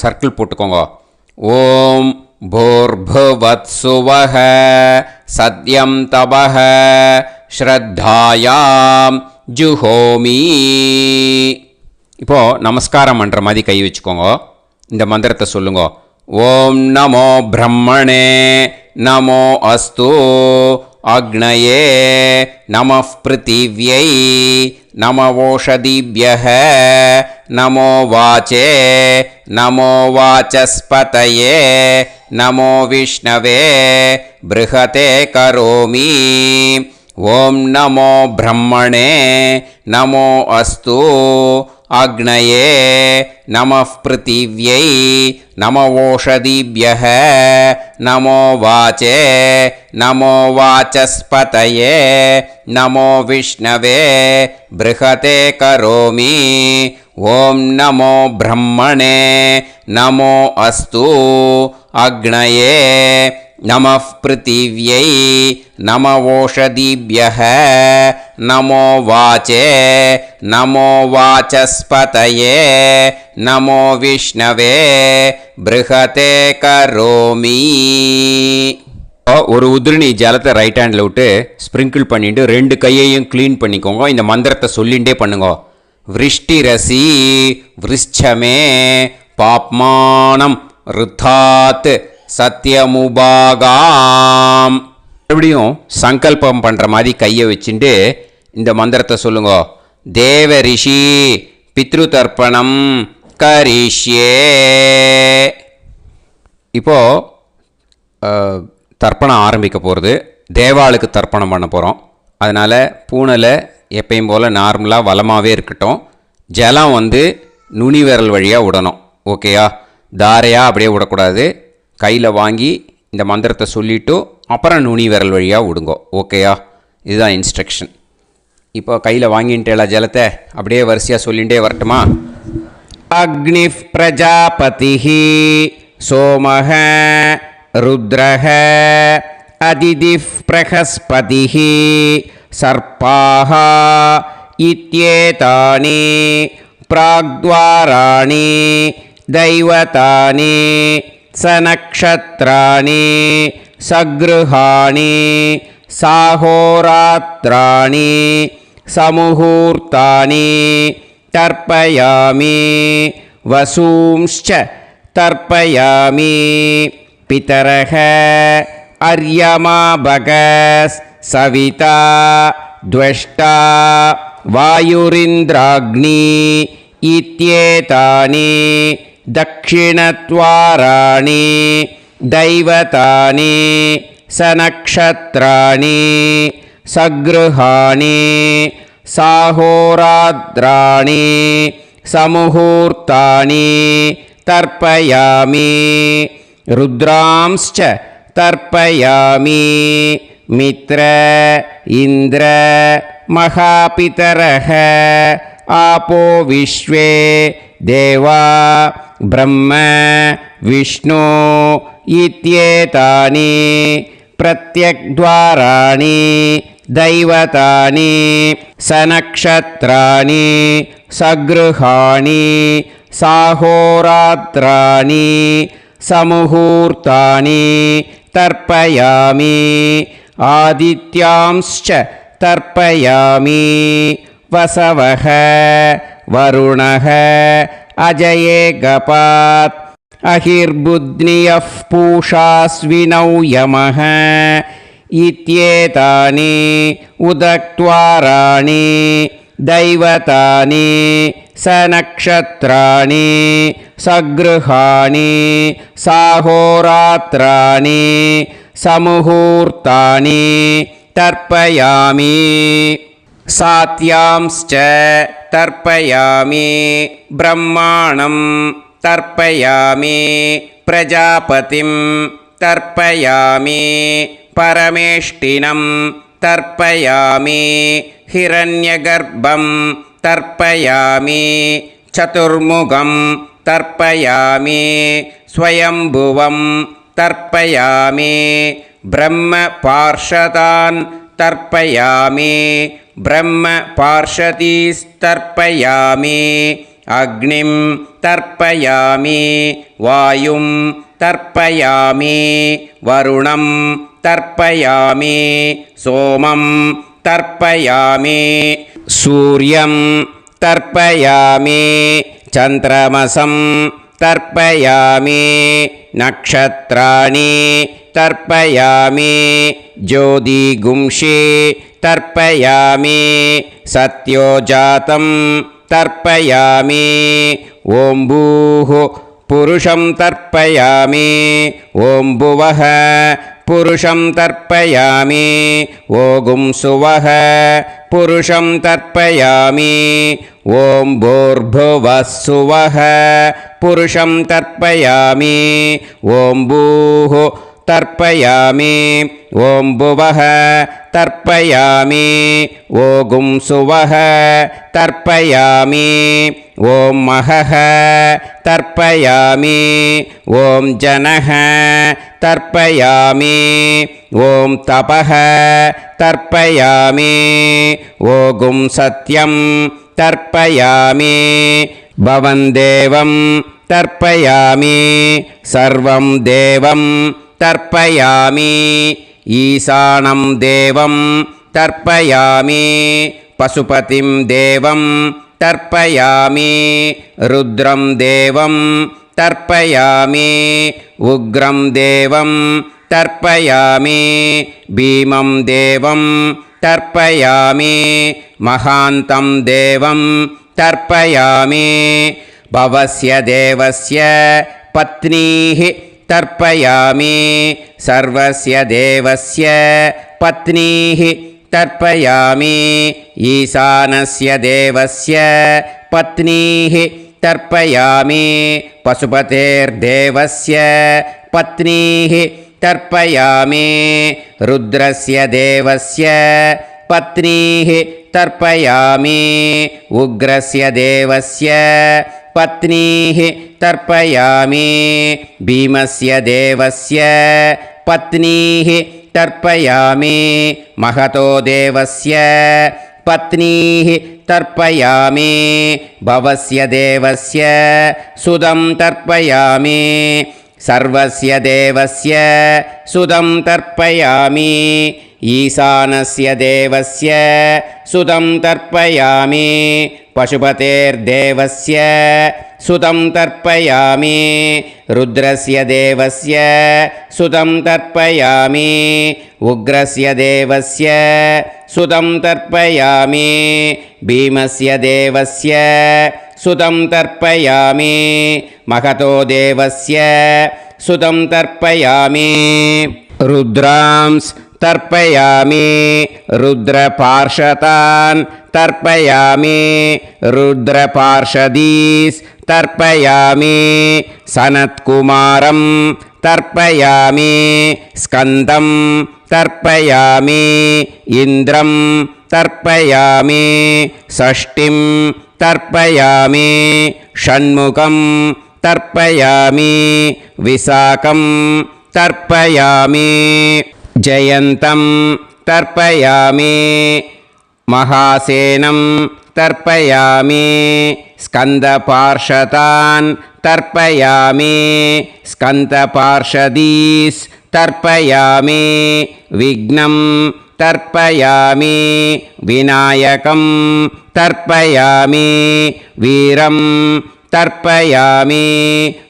சர்க்கிள் போட்டுக்கோங்க. ஓம் பூர்புவத்சுவஹ சத்யம் தபஹ ஸ்ரத்தாயாம் ஜுஹோமி. இப்போது நமஸ்காரம் பண்ணுற மாதிரி கை வச்சுக்கோங்க. இந்த மந்திரத்தை சொல்லுங்க. ஓம் நமோ பிரம்மணே நமோ அஸ்து अग्नये नमः पृथिव्यै नमो ओषधीभ्यः नमो वाचे नमो वाचस्पतये नमो विष्णवे बृहते करोमि ॐ नमो ब्रह्मणे नमो अस्तु अग्नये नमः पृथिव्यै नमो ओषधीभ्यः नमो वाचे नमो वाचस्पतये नमो विष्णवे बृहते करोमि ॐ नमो ब्रह्मणे नमो अस्तु अग्नये नमः पृथिव्यै नमो ओषधीभ्यः नमो वाचे नमो वाचस्पतये नमो विष्णवे बृहते करोमि ஒரு உதிரணி ஜலத்தை ரைட் ஹேண்டில் விட்டு ஸ்ப்ரிங்கிள் பண்ணிட்டு 2 கையையும் க்ளீன் பண்ணிக்கோங்க. இந்த மந்திரத்தை சொல்லிகிட்டே பண்ணுங்க. விருஷ்டிரசி விருஷ்சமே பாப்மானம் ருத்தாத் சத்யமுபாகாம். மறுபடியும் சங்கல்பம் பண்ணுற மாதிரி கையை வச்சுட்டு இந்த மந்திரத்தை சொல்லுங்க. தேவ ரிஷி பித்ரு தர்ப்பணம் கரிஷ்யே. இப்போது தர்ப்பணம் ஆரம்பிக்க போகிறது. தேவாளுக்கு தர்ப்பணம் பண்ண போகிறோம். அதனால் பூனலை எப்பயும் போல் நார்மலாக வளமாகவே இருக்கட்டும். ஜலம் நுனி விரல் வழியாக விடணும். ஓகேயா? தாரையாக அப்படியே விடக்கூடாது. கையில் வாங்கி இந்த மந்திரத்தை சொல்லிவிட்டு அப்புறம் நுனி விரல் வழியாக விடுங்கோ. ஓகேயா? இதுதான் இன்ஸ்ட்ரக்ஷன். இப்போ கையில் வாங்கிட்டேல ஜலத்தை அப்படியே வரிசையாக சொல்லிகிட்டே வரட்டுமா? அக்னிஃப் பிரஜாபதிஹி சோமஹ ருத்ரஹ அதிதிஃப் பிரகஸ்பதிஹி சர்ப்பாஹ இத்யேதானி பிராக்த்வாராணி தைவதானி சநக்ஷத்ராணி சக்ருஹாணி சாஹோராத்ராணி சமுஹூர்த்தானி தர்ப்பயாமி வசூம்ச்ச தர்ப்பயாமி பிதரஹ அர்யமா பகஸ் சவிதா த்வஷ்டா வாயுரிந்திராக்னி இத்யேதானி தக்ஷிணத்வாராணி தைவதானி சநக்ஷத்ராணி சக்ருஹாணி சாஹோராத்ராணி சமுஹூர்த்தானி தர்ப்பயாமி ருத்ராம்ஸ்ச தர்ப்பயாமி மித்ர இந்திர மகாபிதரஹ ஆபோ விஸ்வே தேவா பிரம்ம விஷ்ணு இத்யேதானி பிரத்யக்த்வாராணி தைவதானி சநக்ஷத்ராணி சக்ருஹாணி சாஹோராத்ராணி சமுஹூர்த்தானி தர்ப்பயாமி ஆதித்யாம்ஸ்ச தர்ப்பயாமி வசவஹ வருணஹ அஜயே கபாத் அஹிர்புத்னியஃப் பூஷாஸ்வினௌ யமஹ இத்யேதானி உதக்த்வாராணி தைவதானி சநக்ஷத்ராணி சக்ருஹாணி சாஹோராத்ராணி சமுஹூர்த்தானி தர்ப்பயாமி சாத்யாம்ஸ்ச தர்ப்பயாமி பிரம்மாணம் தர்ப்பயாமி பிரஜாபதிம் தர்ப்பயாமி பரமேஷ்டினம் தர்ப்பயாமி ஹிரண்யகர்ப்பம் தர்ப்பயாமி சதுர்முகம் தர்ப்பயாமி ஸ்வயம்புவம் தர்ப்பயாமி பிரம்ம பார்ஷதான் தர்ப்பயாமி பிரம்ம பார்ஷதீஸ்தர்ப்பயாமி அக்னிம் தர்ப்பயாமி வாயும் தர்ப்பயாமி வருணம் தர்ப்பயாமி சோமம் தர்ப்பயாமி சூர்யம் தர்ப்பயாமி சந்திரமசம் तर्पयामि नक्षत्राणि तर्पयामि ज्योतिगुंषि तर्पयामि सत्योजातं तर्पयामि ॐ भूः पुरुषं तर्पयामि ॐ भुवः पुरुषं तर्पयामि ॐ सुवः पुरुषं तर्पयामि ॐ भूर्भुवः सुवः पुरुषं तर्पयामि ॐ भूः तर्पयामि ॐ भुवः तर्पयामि ॐ सुवः तर्पयामि ॐ महः तर्पयामि ॐ जनः तर्पयामि ॐ तपः तर्पयामि ॐ सत्यं तर्पयामि भवं देवं तर्पयामि सर्वं देवं तर्पयामि ईशानं देवं तर्पयामि पशुपतिं देवं तर्पयामि रुद्रं देवं तर्पयामि उग्रं देवं तर्पयामि भीमं देवं तर्पयामि महान्तं देवं तर्पयामि भवस्य देवस्य पत्नीः तर्पयामि सर्वस्य देवस्य पत्नीः तर्पयामि ईशानस्य देवस्य पत्नीः तर्पयामि पशुपतेर्देवस्य पत्नीः तर्पयामि रुद्रस्य देवस्य पत्नीः तर्पयामि उग्रस्य देवस्य पत्नीः तर्पयामि भीमस्य देवस्य पत्नीः तर्पयामि महतो देवस्य पत्नीः तर्पयामि भवस्य देवस्य सुदं तर्पयामि सर्वस्य देवस्य सुदं तर्पयामि ईशानस्य देवस्य सुदं तर्पयामि पशुपतेर्देवस्य सुदं तर्पयामि रुद्रस्य देवस्य सुदं तर्पयामि उग्रस्य देवस्य सुदं तर्पयामि भीमस्य देवस्य सुदं तर्पयामि महतो देवस्य सुदं तर्पयामि रुद्रांस् तर्पयामि रुद्रपार्षदान् तर्पयामि रुद्रपार्षदीस् तर्पयामि सनत्कुमारं तर्पयामि स्कन्दं तर्पयामि इन्द्रं तर्पयामि षष्ठिं तर्पयामि षण्मुखं तर्पयामि विशाखं तर्पयामि जयन्तं तर्पयामि महासेनं तर्पयामि स्कन्दपार्षदान् तर्पयामि स्कन्दपार्षदीस् तर्पयामि विघ्नं तर्पयामि विनायकं तर्पयामि वीरं तर्पयामि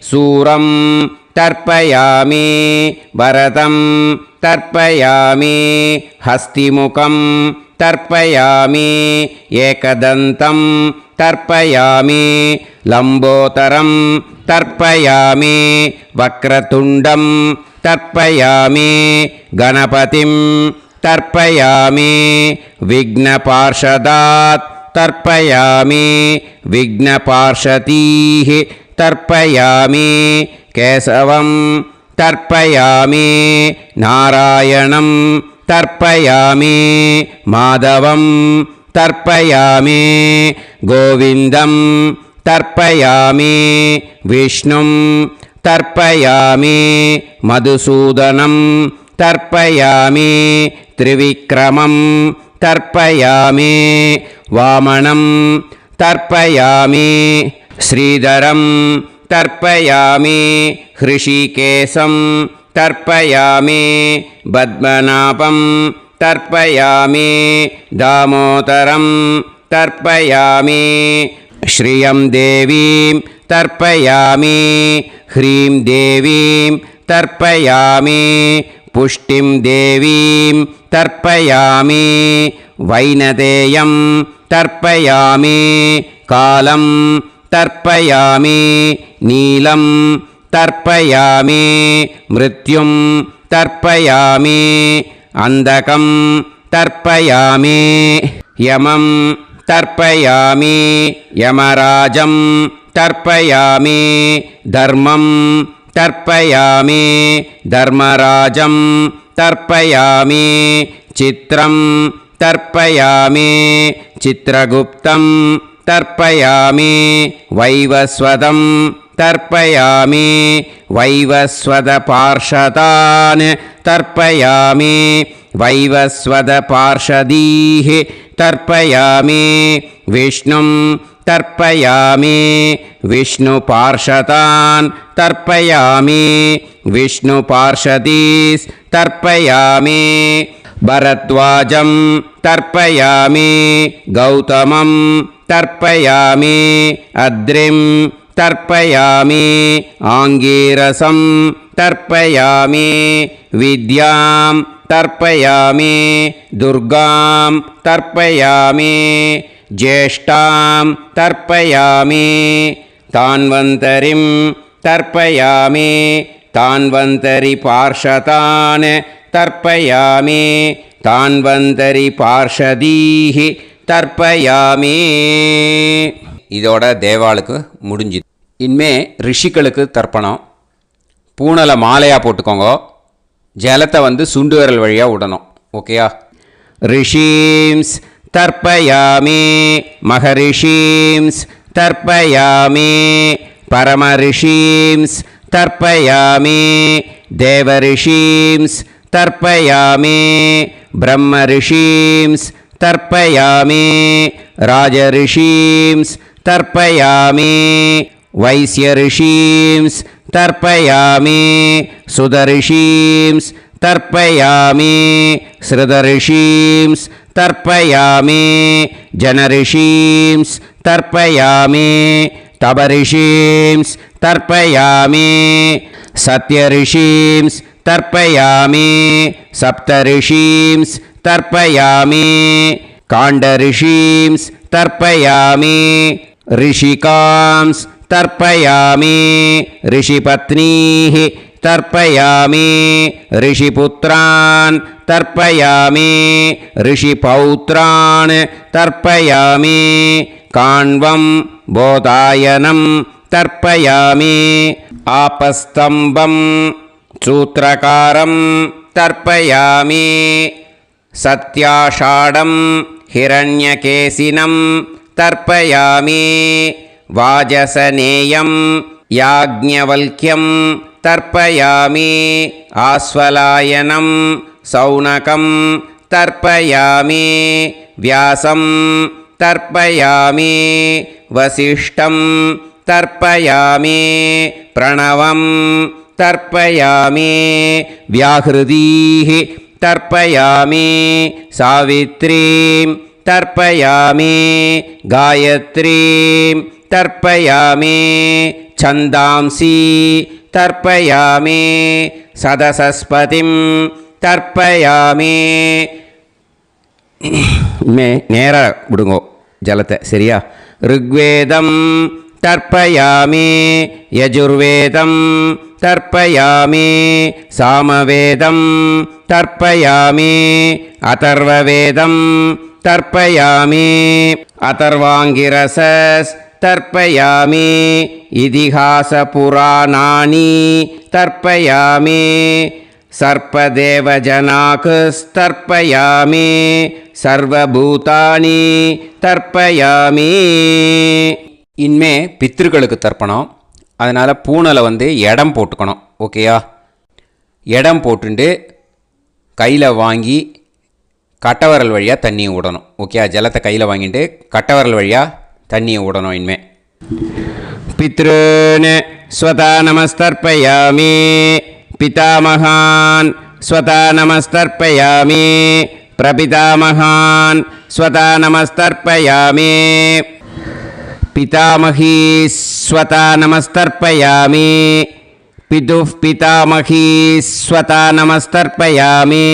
सूरं तर्पयामि भरतं तर्पयामि हस्तिमुखं तर्पयामि एकदन्तं तर्पयामि लम्बोदरं तर्पयामि वक्रतुण्डं तर्पयामि गणपतिं तर्पयामि विघ्नपार्षदात् तर्पयामि विघ्नपार्षदीः तर्पयामि केशवं तर्पयामि नारायणं तर्पयामि माधवं तर्पयामि गोविन्दं तर्पयामि विष्णुं तर्पयामि मधुसूदनं तर्पयामि त्रिविक्रमं तर्पयामि वामनं तर्पयामि श्रीधरं तर्पयामि हृषिकेशं तर्पयामि पद्मनाभं तर्पयामि दामोदरं तर्पयामि श्रियं देवीं तर्पयामि ह्रीं देवीं तर्पयामि पुष्टिं देवीं तर्पयामि वैनतेयं तर्पयामि कालं तर्पयामि नीलं तर्पयामि मृत्युं तर्पयामि अन्धकं तर्पयामि यमं तर्पयामि यमराजं तर्पयामि धर्मं तर्पयामि धर्मराजं तर्पयामि चित्रं तर्पयामि चित्रगुप्तं तर्पयामि वैवस्वतं तर्पयामि वैवस्वतपार्षदान् तर्पयामि वैवस्वतपार्षदीः तर्पयामि विष्णुं तर्पयामि विष्णुपार्षदान् तर्पयामि विष्णुपार्षदीस्तर्पयामि भरद्वाजं तर्पयामि गौतमं तर्पयामि अद्रिं तर्पयामि आङ्गीरसं तर्पयामि विद्यां तर्पयामि दुर्गां तर्पयामि ज्येष्ठां तर्पयामि तान्वन्तरिं तर्पयामि तान्वन्तरिपार्षदान् तर्पयामि तान्वन्तरिपार्षदीः தர்ப்பயாமி. இதோட தேவாளுக்கு முடிஞ்சுது. இனிமே ரிஷிகளுக்கு தர்ப்பணம். பூனலை மாலையாக போட்டுக்கோங்க. ஜலத்தை சுண்டு விரல் வழியாக விடணும். ஓகேயா? ரிஷீம்ஸ் தர்ப்பயாமி மகரிஷீம்ஸ் தர்ப்பயாமி பரமரிஷீம்ஸ் தர்ப்பயாமி தேவரிஷீம்ஸ் தர்ப்பயாமி பிரம்மரிஷீம்ஸ் तर्पयामि राजऋषींस् तर्पयामि वैश्यऋषींस् तर्पयामि सुदऋषींस् तर्पयामि श्रुतऋषींस् तर्पयामि जनऋषींस् तर्पयामि तपऋषींस् तर्पयामि सत्यऋषींस् तर्पयामि सप्तऋषींस् तर्पयामि काण्डऋषींस् तर्पयामि ऋषिकांस् तर्पयामि ऋषिपत्नीः तर्पयामि ऋषिपुत्रान् तर्पयामि ऋषिपौत्रान् तर्पयामि काण्वं बोधायनं तर्पयामि आपस्तम्भं सूत्रकारं तर्पयामि सत्याषाढं हिरण्यकेशिनं तर्पयामि वाजसनेयं याज्ञवल्क्यं तर्पयामि आस्वलायनं सौनकं तर्पयामि व्यासं तर्पयामि वसिष्ठं तर्पयामि प्रणवं तर्पयामि व्याहृतीः तर्पयामि सावित्रीं तर्पयामि गायत्रीं तर्पयामि छन्दांसि तर्पयामि सदसस्पतिं तर्पयामि நேரா விடுங்கோ ஜலத்தை. சரியா? ऋग्वेदं तर्पयामि यजुर्वेदं तर्पयामि सामवेदं तर्पयामि अथर्ववेदं तर्पयामि अथर्वाङ्गिरसस् तर्पयामि इतिहासपुराणानि तर्पयामि सर्पदेवजनाकस्तर्पयामि सर्वभूतानि तर्पयामि. இனிமே பித்ருக்களுக்கு தர்ப்பணம். அதனால் பூனலை இடம் போட்டுக்கணும். ஓகேயா? இடம் போட்டுண்டு கையில் வாங்கி கட்டவரல் வழியாக தண்ணியை விடணும். ஓகேயா? ஜலத்தை கையில் வாங்கிட்டு கட்டவரல் வழியாக தண்ணியை விடணும். இனிமே பித்ருன் ஸ்வதா நமஸ்தர்ப்பயாமி பிதாமகான் ஸ்வதா நமஸ்தர்ப்பயாமி பிரபிதாமகான் ஸ்வதா நமஸ்தர்ப்பயாமி पितामही स्वता नमस्तर्पयामि पितुः पितामही स्वता नमस्तर्पयामि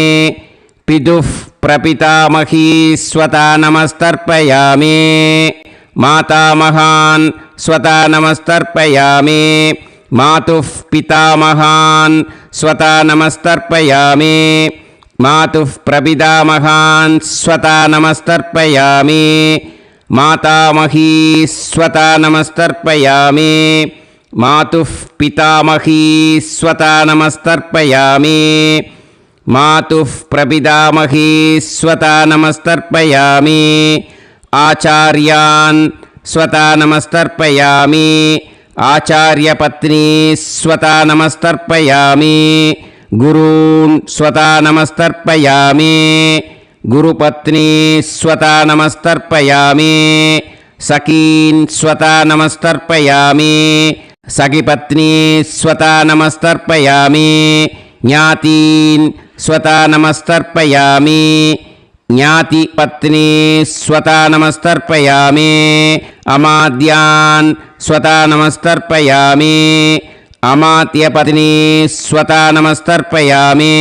पितुः प्रपितामही स्वता नमस्तर्पयामि मातामहान् स्वता नमस्तर्पयामि मातुः पितामहान् स्वता नमस्तर्पयामि मातुः प्रपितामहान् स्वता नमस्तर्पयामि मातामही स्वता नमस्तर्पयामि मातुः पितामही स्वता नमस्तर्पयामि मातुः प्रपितामही स्वता नमस्तर्पयामि आचार्यान् स्वता नमस्तर्पयामि आचार्यपत्नी स्वता नमस्तर्पयामि गुरून् स्वता नमस्तर्पयामि गुरुपत्नी स्वता नमस्तर्पयामि सखीन् स्वता नमस्तर्पयामि सखिपत्नी स्वता नमस्तर्पयामि ज्ञातीन् स्वता नमस्तर्पयामि ज्ञातिपत्नी स्वता नमस्तर्पयामि अमाद्यान् स्वता नमस्तर्पयामि अमात्यपत्नी स्वता नमस्तर्पयामि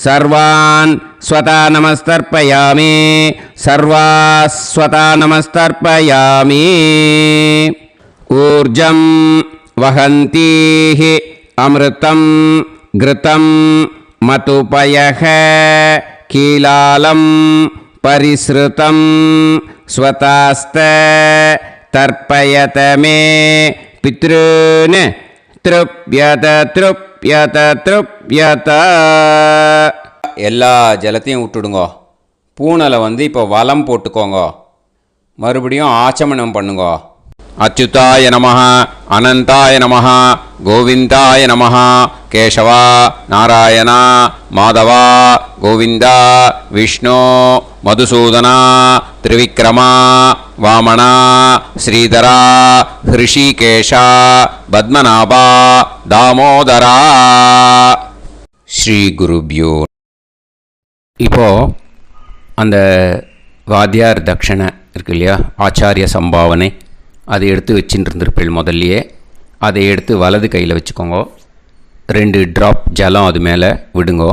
सर्वान् स्वता नमस्तर्पयामि सर्वाः स्वता नमस्तर्पयामि ऊर्जं वहन्तीः अमृतं घृतं मतुपयः कीलालं परिसृतं स्वतास्त तर्पयत मे पितॄन् तृप्यत तृप्यत तृप्यत எல்லா ஜலத்தையும் விட்டுடுங்கோ. பூனலை இப்போ வலம் போட்டுக்கோங்க. மறுபடியும் ஆச்சமனம் பண்ணுங்கோ. அச்சுதாய நமஹ அனந்தாய நமஹ கோவிந்தாய நமஹ கேசவா நாராயணா மாதவா கோவிந்தா விஷ்ணு மதுசூதனா திரிவிக்ரமா வாமனா ஸ்ரீதரா ஹிருஷிகேஷா பத்மநாபா தாமோதரா. ஸ்ரீ குருப்யோ. இப்போது அந்த வாத்தியார் தட்சணை இருக்கு இல்லையா, ஆச்சாரிய சம்பாவனை, அதை எடுத்து வச்சுட்டு இருந்திருப்பேள் முதல்லையே. அதை எடுத்து வலது கையில் வச்சுக்கோங்க. 2 ட்ராப் ஜலம் அது மேலே விடுங்கோ.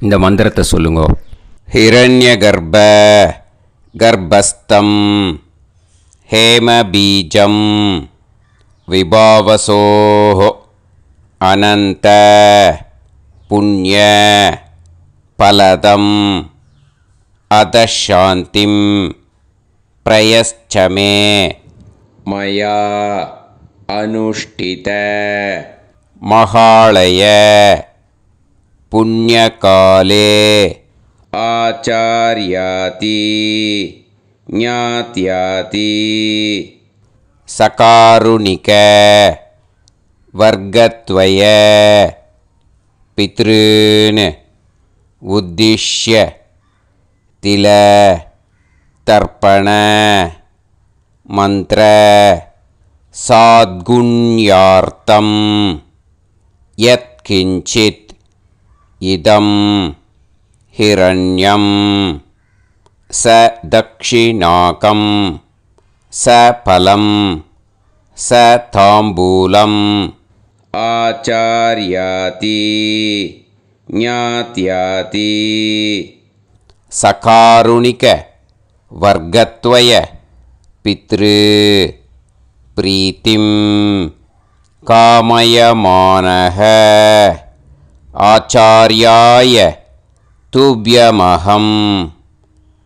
இந்த மந்திரத்தை சொல்லுங்கோ. ஹிரண்ய கர்ப்ப கர்ப்பஸ்தம் ஹேமபீஜம் விபாவசோஹோ அனந்த புண்ணிய பலதம் அதசாந்திம் பிரயச்சமே மயா அனுஷ்டித மகாளய புண்ணியகாலே ஆச்சார்யாதி ஞாத்யாதி சகாருணிக வர்க்கத்வய பித்ருன் உத்திஷ்ய தில தர்ப்பண மந்திர சாத்குண்யார்த்தம் யத்கிஞ்சித் இதம் ஹிரண்யம் ச தக்ஷிணாகம் ச பலம் ச தாம்பூலம் ஆச்சார்யாதி ஞாத்யாதி சகாருணிக வர்க்கத்வய பித்ரு பிரீத்திம் காமயமானஹ ஆச்சார்யாய துப்யமஹம்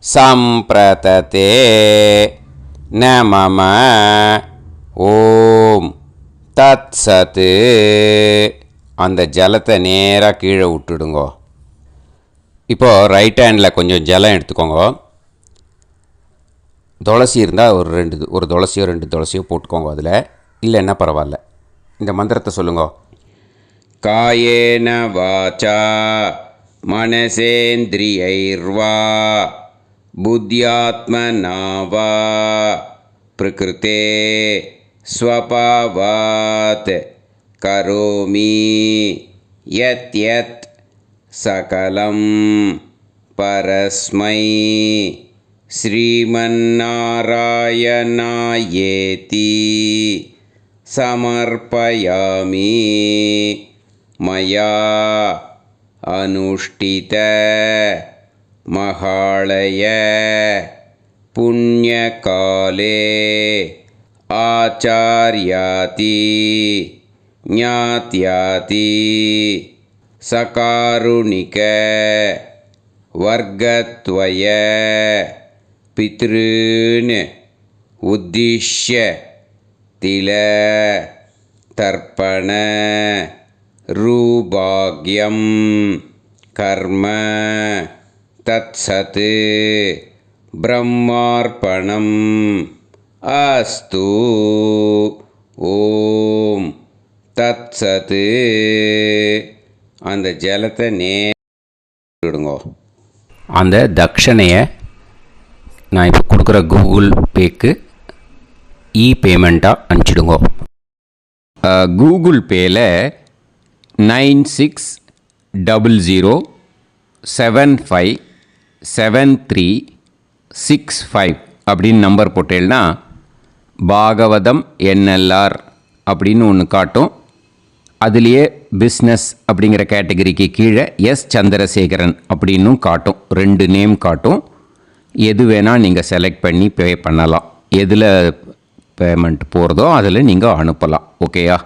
சம்பிரததே நமம. ஓம் தத் சத்து. அந்த ஜலத்தை நேராக கீழே விட்டுடுங்கோ. இப்போது ரைட் ஹேண்டில் கொஞ்சம் ஜலம் எடுத்துக்கோங்க. துளசி இருந்தால் ஒரு துளசியோ 2 துளசியோ போட்டுக்கோங்க. அதில் இல்லைன்னா பரவாயில்ல. இந்த மந்திரத்தை சொல்லுங்க. காயேன வாச்சா மனசேந்திரியைர்வா புத்யாத்மனா வா பிரகிருதே ஸ்வபாவாத் கரோமி யத் யத் சகலம் பரஸ்மை श्रीमन्नारायणायेति समर्पयामि मया अनुष्ठित महालय पुण्यकाले आचार्याति ज्ञात्याति सकारुणिक वर्गत्वय पितॄन् उद्दिश्य तिल तर्पण रूभाग्यं कर्म तत्सत् ब्रह्मार्पणम् अस्तु ஓம் தத்சத். அந்த ஜலத்தை விடுங்கோ. அந்த தட்சணையை நான் இப்போ கொடுக்குற கூகுள் பேக்கு பேமெண்ட்டாக அனுப்பிச்சிடுங்கோ. கூகுள் பேயில் 9600757365 அப்படின்னு நம்பர் போட்டேன்னா பாகவதம் என்எல்ஆர் அப்படின்னு ஒன்று காட்டும். அதுலேயே பிஸ்னஸ் அப்படிங்கிற கேட்டகரிக்கு கீழே எஸ் சந்திரசேகரன் அப்படின்னும் காட்டும். 2 நேம் காட்டும். எது வேணால் நீங்கள் செலக்ட் பண்ணி பே பண்ணலாம். எதில் பேமெண்ட் போகிறதோ அதில் நீங்கள் அனுப்பலாம். ஓகேயா?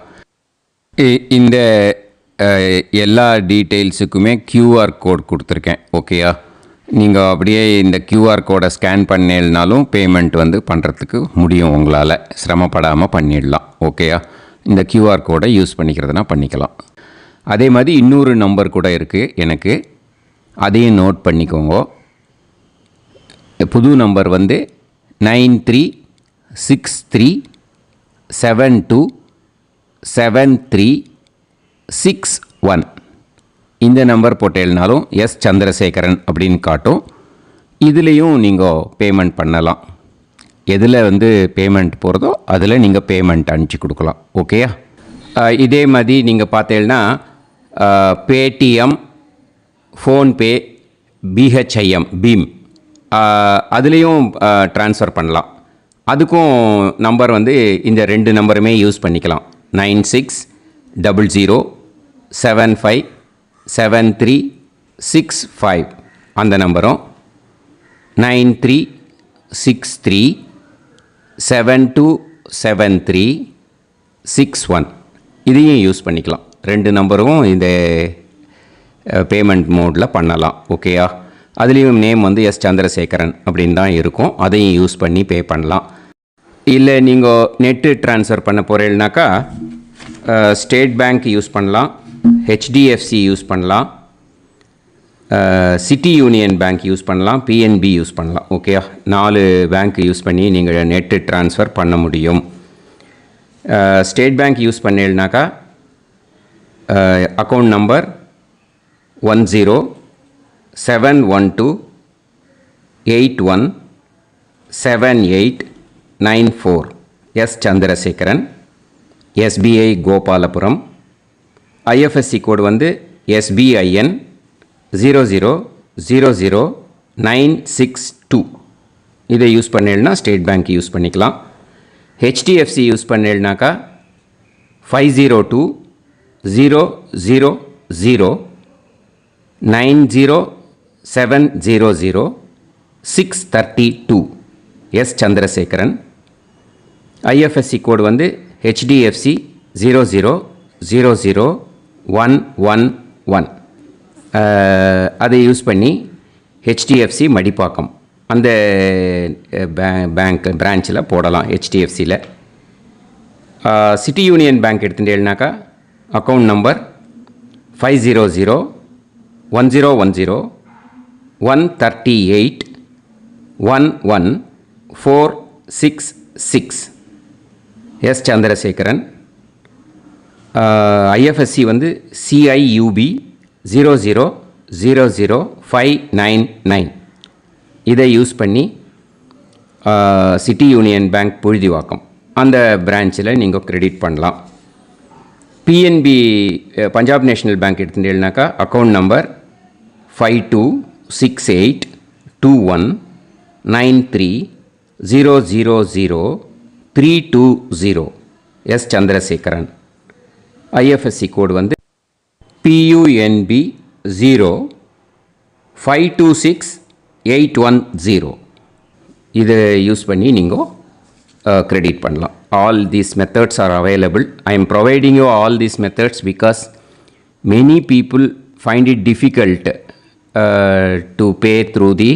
இந்த எல்லா டீட்டெயில்ஸுக்குமே QR கோட் கொடுத்துருக்கேன். ஓகேயா? நீங்கள் அப்படியே இந்த QR கோடை ஸ்கேன் பண்ணேனாலும் பேமெண்ட் பண்ணுறதுக்கு முடியும். உங்களால் சிரமப்படாமல் பண்ணிடலாம். ஓகேயா? இந்த QR கோடை யூஸ் பண்ணிக்கிறதுனா பண்ணிக்கலாம். அதே மாதிரி இன்னொரு நம்பர் கூட இருக்குது எனக்கு. அதையும் நோட் பண்ணிக்கோங்க. புது நம்பர் 9363727361. இந்த நம்பர் போட்டேனாலும் எஸ் சந்திரசேகரன் அப்படின்னு காட்டும். இதுலேயும் நீங்கள் பேமெண்ட் பண்ணலாம். எதில் பேமெண்ட் போகிறதோ அதில் நீங்கள் பேமெண்ட் அனுப்பிச்சி கொடுக்கலாம். ஓகேயா? இதே மாதிரி நீங்கள் பார்த்தீங்கன்னா பேடிஎம், ஃபோன்பே, பிஹெச்ஐஎம், பீம் அதுலேயும் ட்ரான்ஸ்ஃபர் பண்ணலாம். அதுக்கும் நம்பர் இந்த 2 நம்பருமே யூஸ் பண்ணிக்கலாம். 9600757365 அந்த நம்பரும் 9363727361 இதையும் யூஸ் பண்ணிக்கலாம். 2 நம்பரும் இந்த பேமெண்ட் மோடில் பண்ணலாம். ஓகேயா? அதுலேயும் நேம் எஸ் சந்திரசேகரன் அப்படின்னு தான் இருக்கும். அதையும் யூஸ் பண்ணி பே பண்ணலாம். இல்லை நீங்கள் நெட்டு ட்ரான்ஸ்ஃபர் பண்ண போகிறீங்கனாக்கா ஸ்டேட் பேங்க் யூஸ் பண்ணலாம், HDFC யூஸ் பண்ணலாம், சிட்டி யூனியன் பேங்க் யூஸ் பண்ணலாம், PNB யூஸ் பண்ணலாம். ஓகேயா? 4 பேங்க் யூஸ் பண்ணி நீங்கள் நெட்டு ட்ரான்ஸ்ஃபர் பண்ண முடியும். ஸ்டேட் பேங்க் யூஸ் பண்ணீங்கனாக்கா account number 10712817894 S Chandrasekaran, SBI Gopalapuram. IFSC code SBIN 0000962. இதை யூஸ் பண்ணீங்கன்னா ஸ்டேட் பேங்க் யூஸ் பண்ணிக்கலாம். HDFC யூஸ் பண்ணீங்கனாக்கா 5020090700 S Chandrasekaran. IFSC code HDFC 0000111. அதை யூஸ் பண்ணி HDFC மடிப்பாக்கம் அந்த பேங்க் பிரான்ச்சில் போடலாம். HDFCயில் சிட்டி யூனியன் பேங்க் எடுத்துட்டேன்னாக்கா account number 500101381146 S Chandrasekaran. IFSC CIUB 0000599. இதை யூஸ் பண்ணி சிட்டி யூனியன் பேங்க் புழுதிவாக்கம் அந்த பிரான்ச்சில் நீங்கள் கிரெடிட் பண்ணலாம். PNB பஞ்சாப் நேஷ்னல் பேங்க் எடுத்துட்டீங்கன்னாக்கா account number 526821 93000320 S Chandrasekaran. IFSC code வந்து PUNB 0526810. இதை யூஸ் பண்ணி நீங்கள் கிரெடிட் பண்ணலாம். All these methods are available. I am providing you all these methods because many people find it difficult to pay through the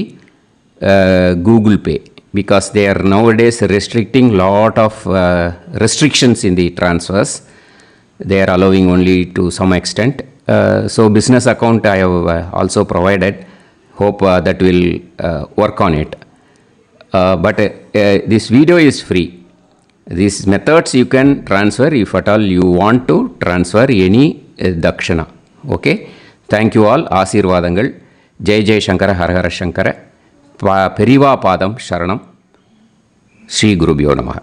Google Pay because they are nowadays restricting lot of restrictions in the transfers. They are allowing only to some extent. So business account I have also provided. Hope that will work on it. But this video is free. These methods you can transfer if at all you want to transfer any dakshana. Okay. Thank you all. ஆசீர்வாதங்கள். ஜெய் ஜெய் சங்கர ஹரஹர சங்கர. பெரிவா பாதம் சரணம். ஸ்ரீ குருபியோ நமः.